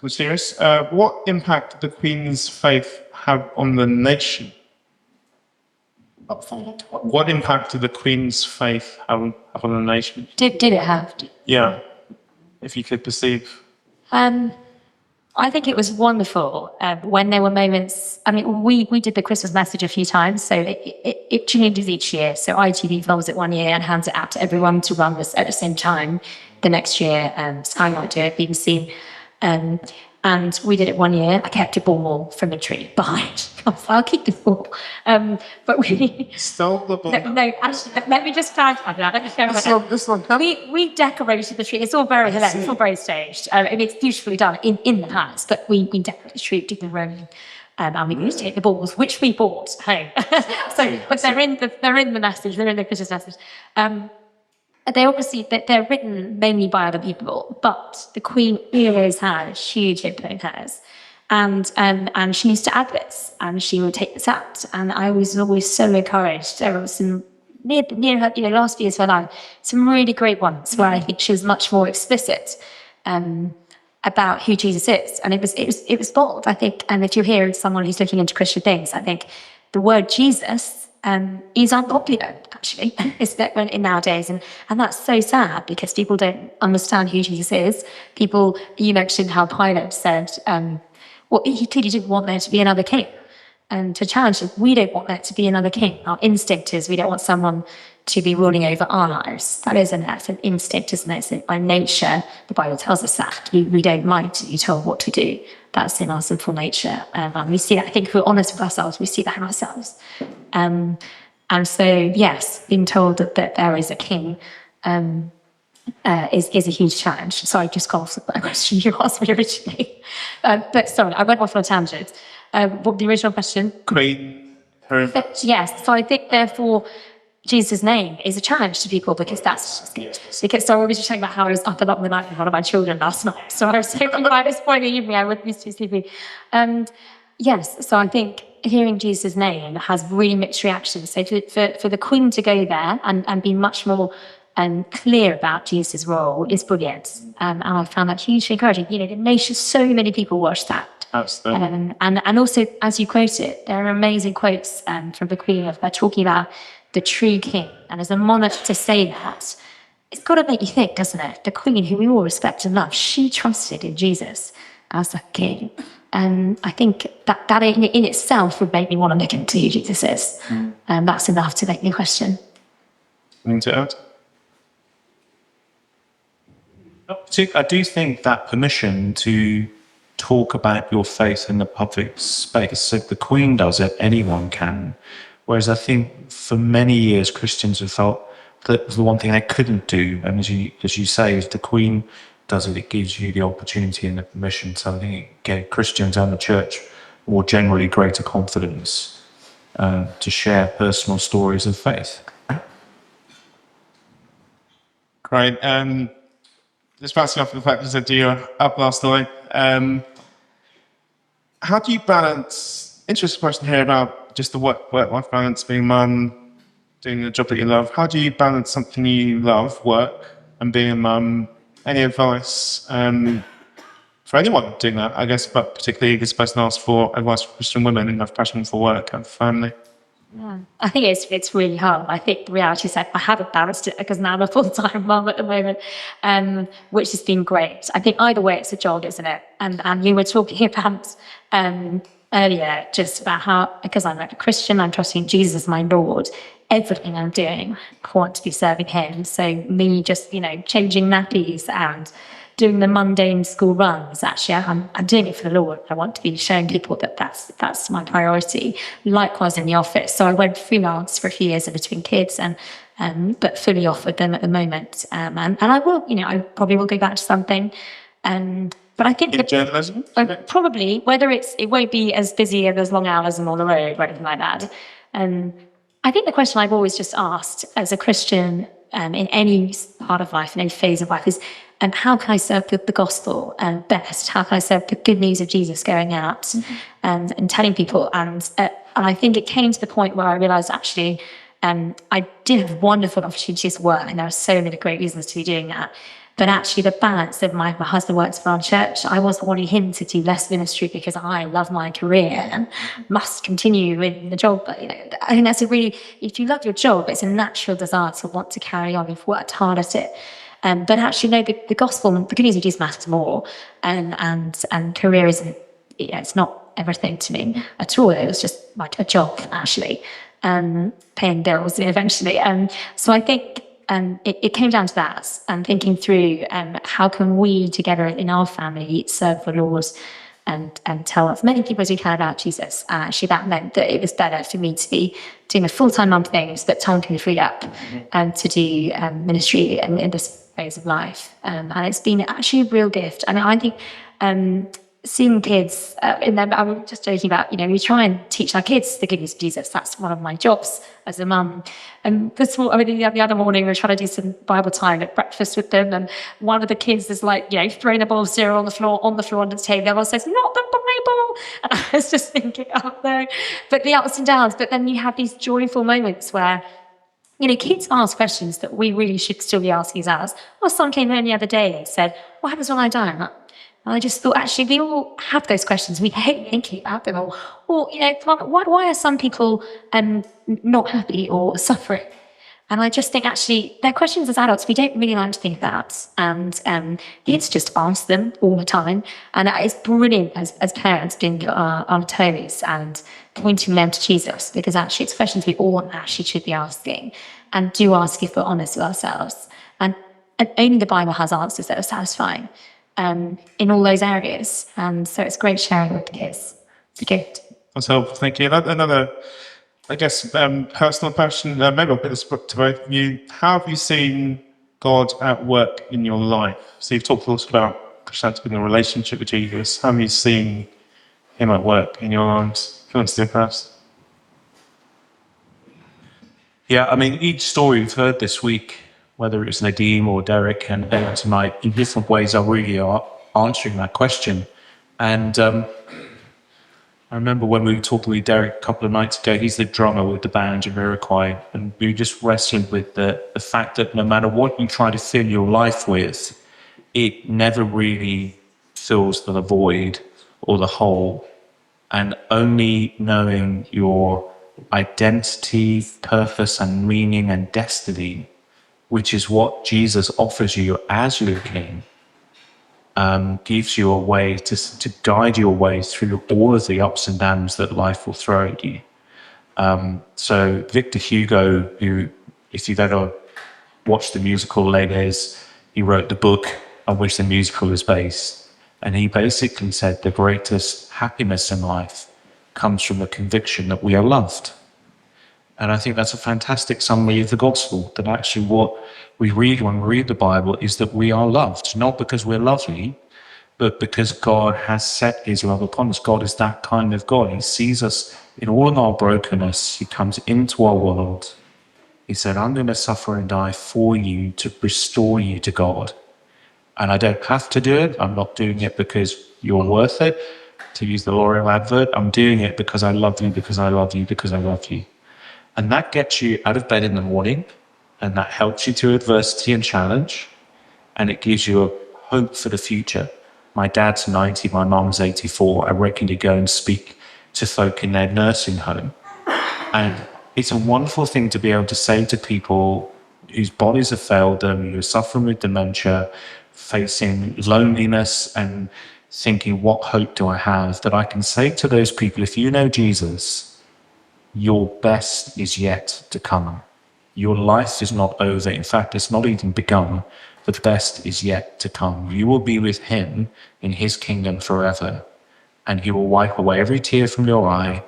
serious. What impact did the Queen's faith have on the nation? What impact did the Queen's faith have on the nation? Did it have? Yeah, if you could perceive. I think it was wonderful when there were moments. I mean, we did the Christmas message a few times, so it changes each year. So ITV films it one year and hands it out to everyone to run this at the same time. The next year, Sky might do it, BBC. And we did it one year. I kept a ball from a tree behind. I'll keep the ball. But we Stole the ball. No, actually, let me just clarify that. We decorated the tree. It's all very hilarious. It's all very staged. And it's beautifully done in the palace. But we decorated the tree, did the room, and we used to take the balls, which we bought home. But they're in the message. They're in the Christmas message. They obviously they're written mainly by other people, but the Queen always had a huge input in hers, and she used to add this, and she would take this out, and I was always so encouraged. There was some near her, last few years of her life, some really great ones where I think she was much more explicit about who Jesus is, and it was bold, I think. And if you hear someone who's looking into Christian things, I think the word Jesus is unpopular, actually, is that in nowadays, and that's so sad because people don't understand who Jesus is. You mentioned how Pilate said, he clearly didn't want there to be another king, and to challenge him, we don't want there to be another king. Our instinct is we don't want someone to be ruling over our lives. That's an instinct, isn't it? So by nature, the Bible tells us that we don't like to be told what to do. That's in our sinful nature. And we see that, I think if we're honest with ourselves, we see that in ourselves. And so, yes, being told that there is a king is a huge challenge. Sorry, just got off the question you asked me originally. But sorry, I went off on a tangent. What the original question? Queen. Yes, so I think therefore Jesus' name is a challenge to people because so I was just talking about how I was up and up the night with one of my children last night. So I was hoping by this point in the evening I would be too sleepy. Yes, so I think hearing Jesus' name has really mixed reactions. So for the Queen to go there and be much more clear about Jesus' role is brilliant. And I found that hugely encouraging. The nation, so many people watched that. Absolutely. And also, as you quoted, there are amazing quotes from the Queen of her talking about the true king. And as a monarch to say that, it's got to make you think, doesn't it? The Queen, who we all respect and love, she trusted in Jesus as the king. And I think that in itself would make me want to look into who Jesus is. And that's enough to make me question. Anything to add? I do think that permission to talk about your faith in the public space, if the Queen does it, anyone can. Whereas I think for many years Christians have felt that was the one thing they couldn't do. And as you say, if the Queen does it, it gives you the opportunity and the permission. So I think it gave Christians and the church more generally greater confidence to share personal stories of faith. Great. Just bouncing off the fact that you said you were up last night. How do you balance? Interesting question here about just the work-life balance, being mum, doing the job that you love. How do you balance something you love, work, and being a mum? Any advice for anyone doing that? I guess, but particularly this person asked for advice for Christian women who have passion for work and family. Yeah. I think it's really hard. I think the reality is I haven't balanced it because now I'm a full-time mum at the moment, which has been great. I think either way it's a job, isn't it? And you were talking about earlier just about how, because I'm a Christian, I'm trusting Jesus, my Lord, everything I'm doing, I want to be serving him. So me just, changing nappies and doing the mundane school runs. Actually, I'm doing it for the Lord. I want to be showing people that that's my priority. Likewise in the office. So I went freelance for a few years in between kids and but fully off with them at the moment. And I will, I probably will go back to something. But I think In journalism? probably whether it won't be as busy and as long hours and on the road or anything like that. I think the question I've always just asked as a Christian in any part of life, in any phase of life, is how can I serve the gospel best? How can I serve the good news of Jesus going out and telling people? And I think it came to the point where I realised actually I did have wonderful opportunities to work, and there are so many great reasons to be doing that. But actually, the balance of my husband works for our church. I wasn't wanting him to do less ministry because I love my career and must continue in the job. But, I think that's if you love your job, it's a natural desire to want to carry on. You've worked hard at it. But actually, no, the gospel, the good news of Jesus matters more. And career isn't, it's not everything to me at all. It was just like a job, actually, paying bills eventually. So I think, it came down to that and thinking through how can we together in our family serve the Lord and tell as many people as we can about Jesus. Actually, that meant that it was better for me to be doing a full-time mum things, but time can be freed up to do ministry in this phase of life. And it's been actually a real gift. I mean, I think seeing kids in them, I was just joking about, we try and teach our kids the good news of Jesus. That's one of my jobs as a mum. And the other morning, we were trying to do some Bible time at breakfast with them, and one of the kids is like, throwing a bowl of cereal on the floor under the table. Everyone says, "Not the Bible!" And I was just thinking, oh no. But the ups and downs. But then you have these joyful moments where kids ask questions that we really should still be asking ourselves. Well, someone came in the other day and said, "What happens when I die?" And I just thought, actually, we all have those questions. We hate thinking about them. Or why are some people not happy or suffering? And I just think, actually, they're questions as adults we don't really like to think about. And kids just ask them all the time. And it's brilliant as parents being on toes and pointing them to Jesus, because actually it's questions we all actually should be asking. And do ask if we're honest with ourselves. And only the Bible has answers that are satisfying. In all those areas. And so it's great sharing with the kids. It's a gift. That's helpful, thank you. Another, I guess, personal question, maybe I'll put this to both of you. How have you seen God at work in your life? So you've talked a lot about Christianity being a relationship with Jesus. How have you seen him at work in your lives? If you want to do it first. Yeah, I mean, each story we've heard this week, whether it's Nadeem or Derek and Emma tonight, in different ways are really answering that question. And I remember when we were talking with Derek a couple of nights ago, he's the drummer with the band Jamiroquai, and we were just wrestling with the fact that no matter what you try to fill your life with, it never really fills the void or the hole. And only knowing your identity, purpose and meaning and destiny, which is what Jesus offers you as your King, gives you a way to guide your way through all of the ups and downs that life will throw at you. So Victor Hugo, who, if you've ever watched the musical Les Mis, he wrote the book on which the musical is based. And he basically said the greatest happiness in life comes from the conviction that we are loved. And I think that's a fantastic summary of the gospel, that actually what we read when we read the Bible is that we are loved, not because we're lovely, but because God has set his love upon us. God is that kind of God. He sees us in all of our brokenness. He comes into our world. He said, I'm going to suffer and die for you to restore you to God. And I don't have to do it. I'm not doing it because you're worth it, to use the L'Oreal advert. I'm doing it because I love you, because I love you, because I love you. And that gets you out of bed in the morning, and that helps you through adversity and challenge, and it gives you a hope for the future. My dad's 90, my mum's 84. I regularly go and speak to folk in their nursing home. And it's a wonderful thing to be able to say to people whose bodies have failed them, who are suffering with dementia, facing loneliness and thinking, what hope do I have? That I can say to those people, if you know Jesus, your best is yet to come. Your life is not over. In fact, it's not even begun. The best is yet to come. You will be with him in his kingdom forever, and he will wipe away every tear from your eye,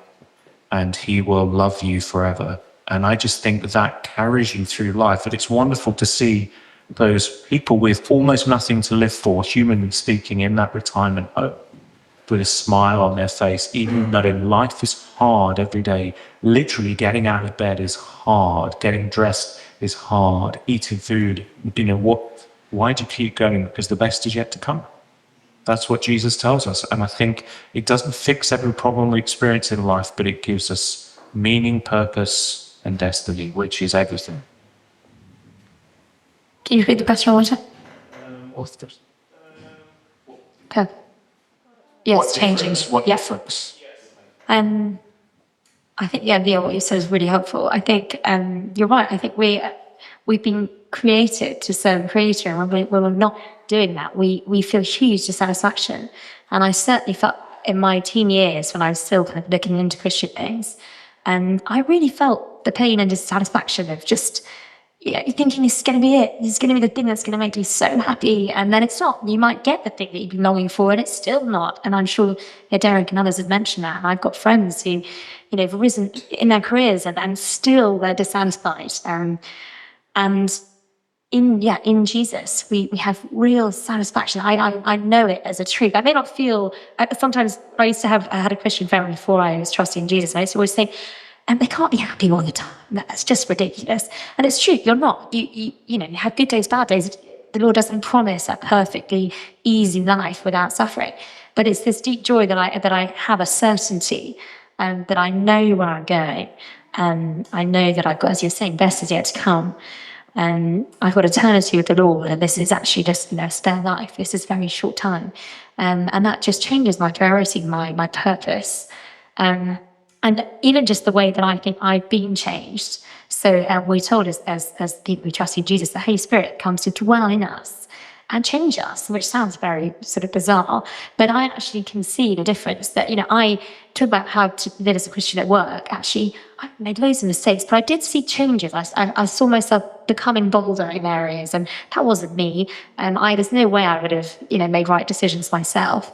and he will love you forever. And I just think that carries you through life. And it's wonderful to see those people with almost nothing to live for, humanly speaking, in that retirement home, with a smile on their face, even though life is hard every day. Literally getting out of bed is hard. Getting dressed is hard. Eating food, why do you keep going? Because the best is yet to come. That's what Jesus tells us. And I think it doesn't fix every problem we experience in life, but it gives us meaning, purpose, and destiny, which is everything. Can you repeat the question one more time? Perfect. Yes, changing. What Yeah. difference? I think what you said is really helpful. I think you're right. I think we've been created to serve a creator, and when we're not doing that, we feel huge dissatisfaction. And I certainly felt in my teen years when I was still kind of looking into Christian things, and I really felt the pain and dissatisfaction of just you're thinking this is going to be it. This is going to be the thing that's going to make me so happy. And then it's not. You might get the thing that you've been longing for, and it's still not. And I'm sure Derek and others have mentioned that. And I've got friends who, have risen in their careers and still they're dissatisfied. And in Jesus, we have real satisfaction. I know it as a truth. I may not feel. Sometimes I had a Christian friend before I was trusting Jesus. And I used to always think, and they can't be happy all the time. That's just ridiculous. And it's true, you're not. You have good days, bad days. The Lord doesn't promise a perfectly easy life without suffering. But it's this deep joy that I have a certainty, and that I know where I'm going. And I know that I've got, as you're saying, best is yet to come. And I've got eternity with the Lord, and this is actually just a spare life. This is very short time. And that just changes my priority, my purpose. And even just the way that I think I've been changed. So we're told as people who trust in Jesus, the Holy Spirit comes to dwell in us and change us, which sounds very sort of bizarre. But I actually can see the difference that, I talk about how to live as a Christian at work. Actually, I made loads of mistakes, but I did see changes. I saw myself becoming bolder in areas, and that wasn't me. There's no way I would have, made right decisions myself.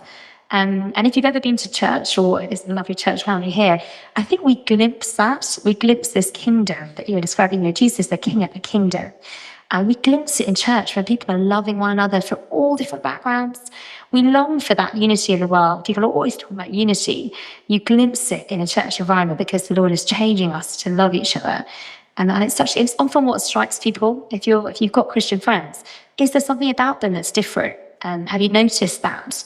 And if you've ever been to church, or there's a lovely church family here, I think we glimpse that. We glimpse this kingdom that you were describing. Jesus is the king of the kingdom. And we glimpse it in church where people are loving one another from all different backgrounds. We long for that unity in the world. People are always talking about unity. You glimpse it in a church environment because the Lord is changing us to love each other. And it's often what strikes people. If you've got Christian friends, is there something about them that's different? Have you noticed that?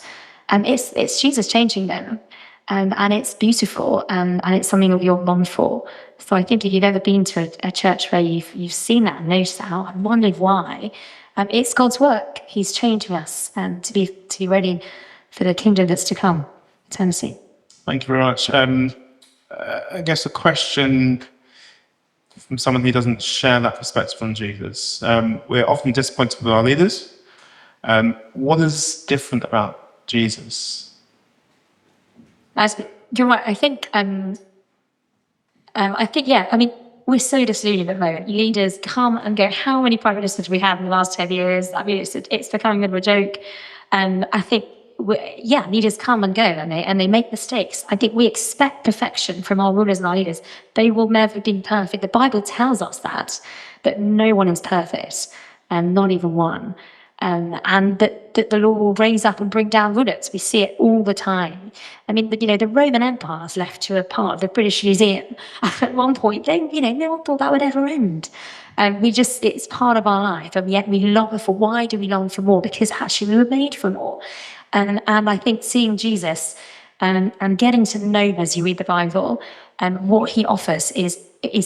It's Jesus changing them, and it's beautiful, and it's something that you're long for. So I think if you've ever been to a church where you've seen that and noticed that and wondered why, it's God's work. He's changing us to be ready for the kingdom that's to come, eternity. Thank you very much. I guess a question from someone who doesn't share that perspective on Jesus. We're often disappointed with our leaders. What is different about Jesus? You're right. I think, we're so disillusioned at the moment. Leaders come and go. How many prime ministers we had in the last 10 years? It's becoming a bit of a joke. I think, leaders come and go, and they make mistakes. I think we expect perfection from our rulers and our leaders. They will never be perfect. The Bible tells us that no one is perfect, and not even one. And that the Lord will raise up and bring down rulers. We see it all the time. The Roman Empire was left to a part of the British Museum. At one point, no one thought that would ever end. And it's part of our life, and yet we long for. Why do we long for more? Because actually we were made for more. And I think seeing Jesus and getting to know him as you read the Bible, and what he offers is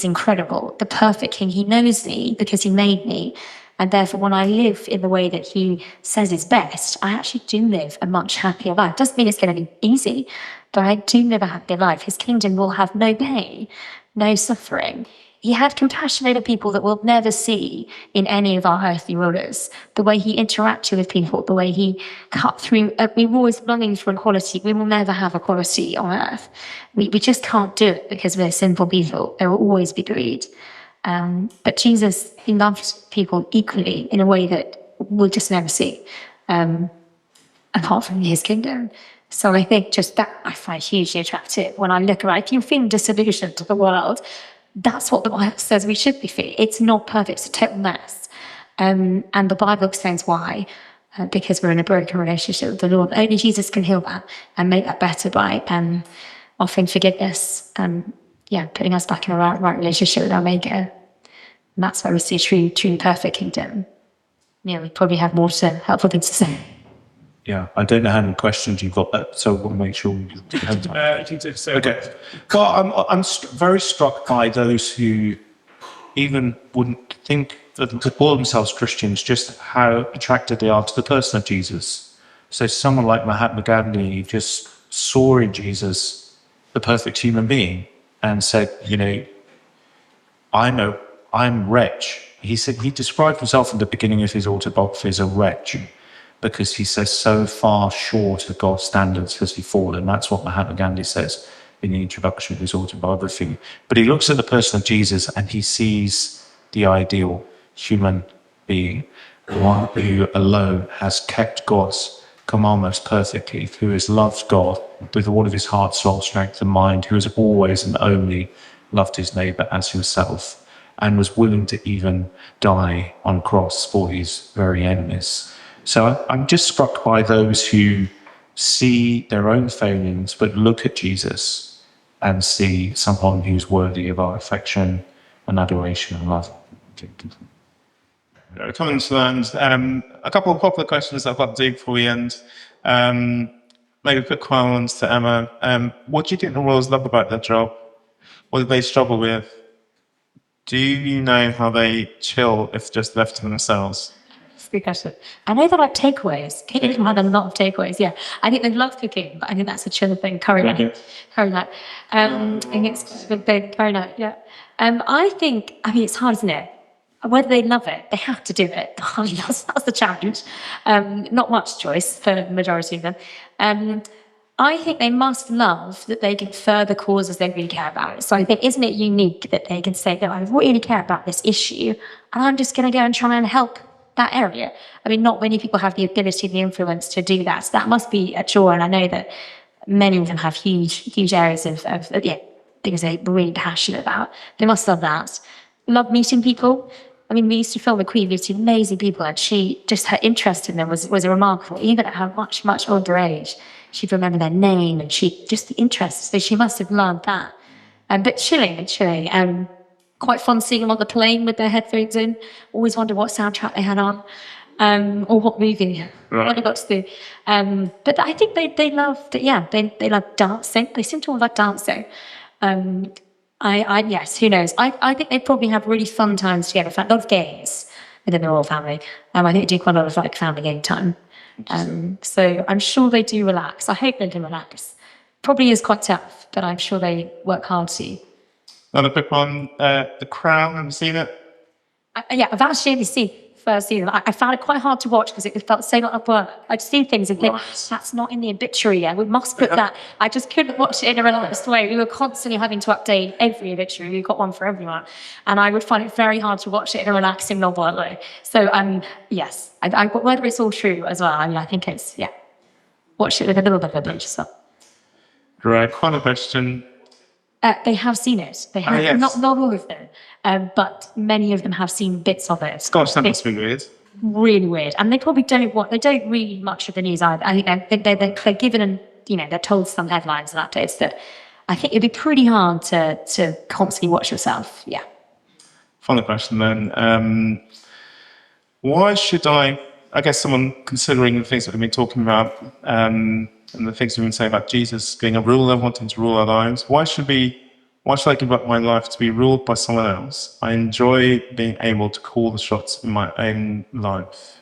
incredible. The perfect King. He knows me because he made me. And therefore, when I live in the way that he says is best, I actually do live a much happier life. Doesn't mean it's going to be easy, but I do live a happier life. His kingdom will have no pain, no suffering. He had compassion over people that we'll never see in any of our earthly rulers. The way he interacted with people, the way he cut through. We were always longing for equality. We will never have equality on earth. We just can't do it because we're sinful people. There will always be greed. But Jesus, he loved people equally in a way that we'll just never see, apart from his kingdom. So I think just that I find hugely attractive when I look around. If you're feeling disillusioned to the world, that's what the Bible says we should be feeling. It's not perfect, it's a total mess. And the Bible explains why. Because we're in a broken relationship with the Lord. Only Jesus can heal that and make that better by offering forgiveness and putting us back in a right relationship with our Maker. And that's where we see a true perfect kingdom. We probably have more helpful things to say. Yeah, I don't know how many questions you've got, so we'll make sure we have time. Okay. Well, I'm very struck by those who even wouldn't think that to call themselves Christians, just how attracted they are to the person of Jesus. So someone like Mahatma Gandhi just saw in Jesus the perfect human being and said, I'm wretch. He said he described himself in the beginning of his autobiography as a wretch because he says so far short of God's standards has he fallen. That's what Mahatma Gandhi says in the introduction of his autobiography. But he looks at the person of Jesus and he sees the ideal human being, one who alone has kept God's commandments perfectly, who has loved God with all of his heart, soul, strength and mind, who has always and only loved his neighbour as himself and was willing to even die on a cross for his very enemies. So I'm just struck by those who see their own failings but look at Jesus and see someone who's worthy of our affection and adoration and love. Coming to the end, a couple of popular questions I've got to do before we end. Maybe quick ones to Emma. What do you think the royals love about their job? What do they struggle with? Do you know how they chill if just left to themselves? That's a good question. I know they like takeaways. Cooking had a lot of takeaways, yeah. I think they love cooking, but I think that's a chill thing. Curry night. I think it's a big curry night, yeah. I think, it's hard, isn't it? Whether they love it, they have to do it. That's the challenge. Not much choice for the majority of them. I think they must love that they can further causes they really care about. So I think, isn't it unique that they can say, no, I really care about this issue, and I'm just going to go and try and help that area. Not many people have the ability and the influence to do that. So that must be a joy, and I know that many of them have huge areas of things they're really passionate about. They must love that. Love meeting people. We used to film the Queen, we used to amazing people, and her interest in them was remarkable. Even at her much older age, she'd remember their name and just the interest. So she must have loved that. But chilling. Quite fun seeing them on the plane with their headphones in. Always wonder what soundtrack they had on, or what movie. What they got to do. But I think they love they love dancing. They seem to all like dancing. Yes, who knows? I think they probably have really fun times together. In fact, a lot of games within the royal family. I think they do quite a lot of family game time. So I'm sure they do relax. I hope they do relax. Probably is quite tough, but I'm sure they work hard to. Another quick one, The Crown, have you seen it? I've actually only seen first season. I found it quite hard to watch because it felt so lot of work. I'd seen things and think, that's not in the obituary yet. We must put that. I just couldn't watch it in a relaxed way. We were constantly having to update every obituary. We got one for everyone. And I would find it very hard to watch it in a relaxing, novel way. So, yes, whether it's all true as well, I think it's, watch it with a little bit of a pinch of salt. Right, final question. They have seen it. They have, yes. not all of them, but many of them have seen bits of it. Gosh, that must be weird. Really weird, and they probably don't read much of the news either. I think they're given, and they're told some headlines and updates that I think it'd be pretty hard to constantly watch yourself. Yeah. Final question then. Why should I guess someone considering the things that we've been talking about, and the things we've been saying about Jesus being a ruler, wanting to rule our lives, why should I give up my life to be ruled by someone else? I enjoy being able to call the shots in my own life.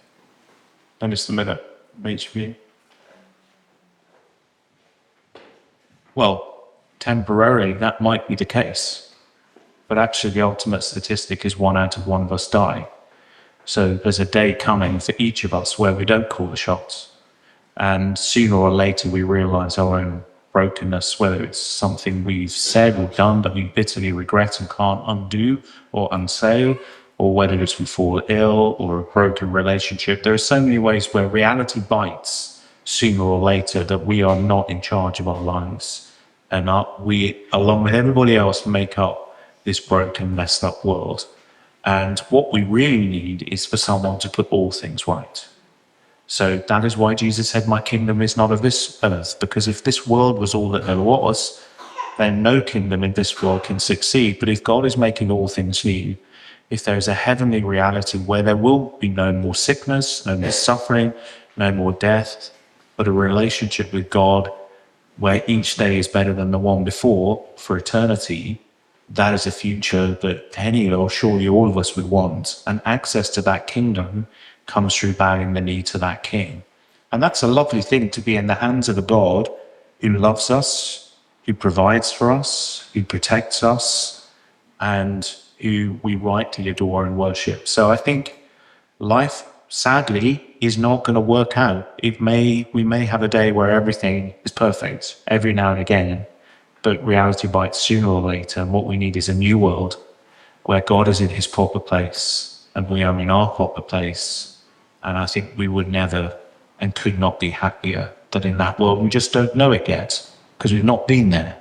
And just a minute, each of you. Well, temporarily, that might be the case. But actually, the ultimate statistic is 1 out of 1 of us die. So there's a day coming for each of us where we don't call the shots. And sooner or later, we realize our own brokenness, whether it's something we've said or done that we bitterly regret and can't undo or unsay, or whether it's we fall ill or a broken relationship. There are so many ways where reality bites sooner or later that we are not in charge of our lives. And we, along with everybody else, make up this broken, messed up world. And what we really need is for someone to put all things right. So that is why Jesus said, my kingdom is not of this earth, because if this world was all that there was, then no kingdom in this world can succeed. But if God is making all things new, if there is a heavenly reality where there will be no more sickness, no more suffering, no more death, but a relationship with God where each day is better than the one before for eternity, that is a future that any or surely all of us would want. And access to that kingdom comes through bowing the knee to that king. And that's a lovely thing, to be in the hands of a God who loves us, who provides for us, who protects us, and who we rightly adore and worship. So I think life, sadly, is not going to work out. We may have a day where everything is perfect every now and again, but reality bites sooner or later. And what we need is a new world where God is in his proper place and we are in our proper place. And I think we would never and could not be happier that in that world we just don't know it yet because we've not been there.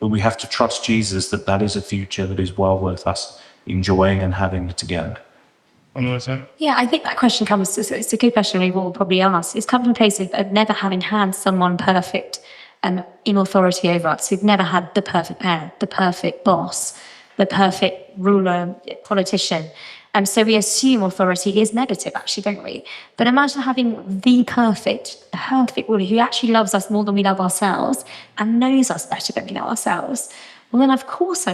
But we have to trust Jesus that that is a future that is well worth us enjoying and having together. Yeah, I think that question comes, it's a good question we will probably ask. It's come from a place of never having had someone perfect in authority over us. We've never had the perfect parent, the perfect boss, the perfect ruler, politician. And so we assume authority is negative, actually, don't we? But imagine having the perfect ruler who actually loves us more than we love ourselves and knows us better than we know ourselves. Well, then, of course, I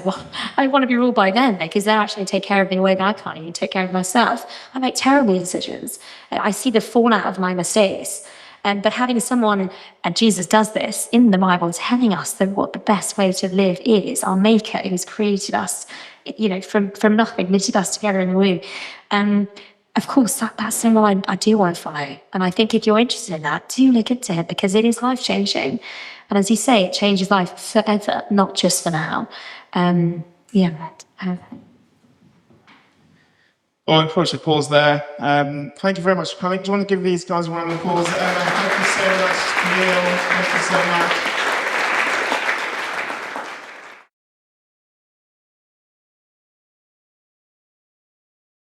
want to be ruled by them, because they're actually take care of me in a way that I can't even take care of myself. I make terrible decisions. I see the fallout of my mistakes. But having someone, and Jesus does this in the Bible, telling us that what the best way to live is, our Maker who's created us, from nothing, knitted us together in the womb. Of course, that's someone I do want to follow. And I think if you're interested in that, do look into it, because it is life-changing. And as you say, it changes life forever, not just for now. Well, I'll probably should pause there. Thank you very much for coming. Do you want to give these guys a round of applause? Thank you so much, Neil. Thank you so much.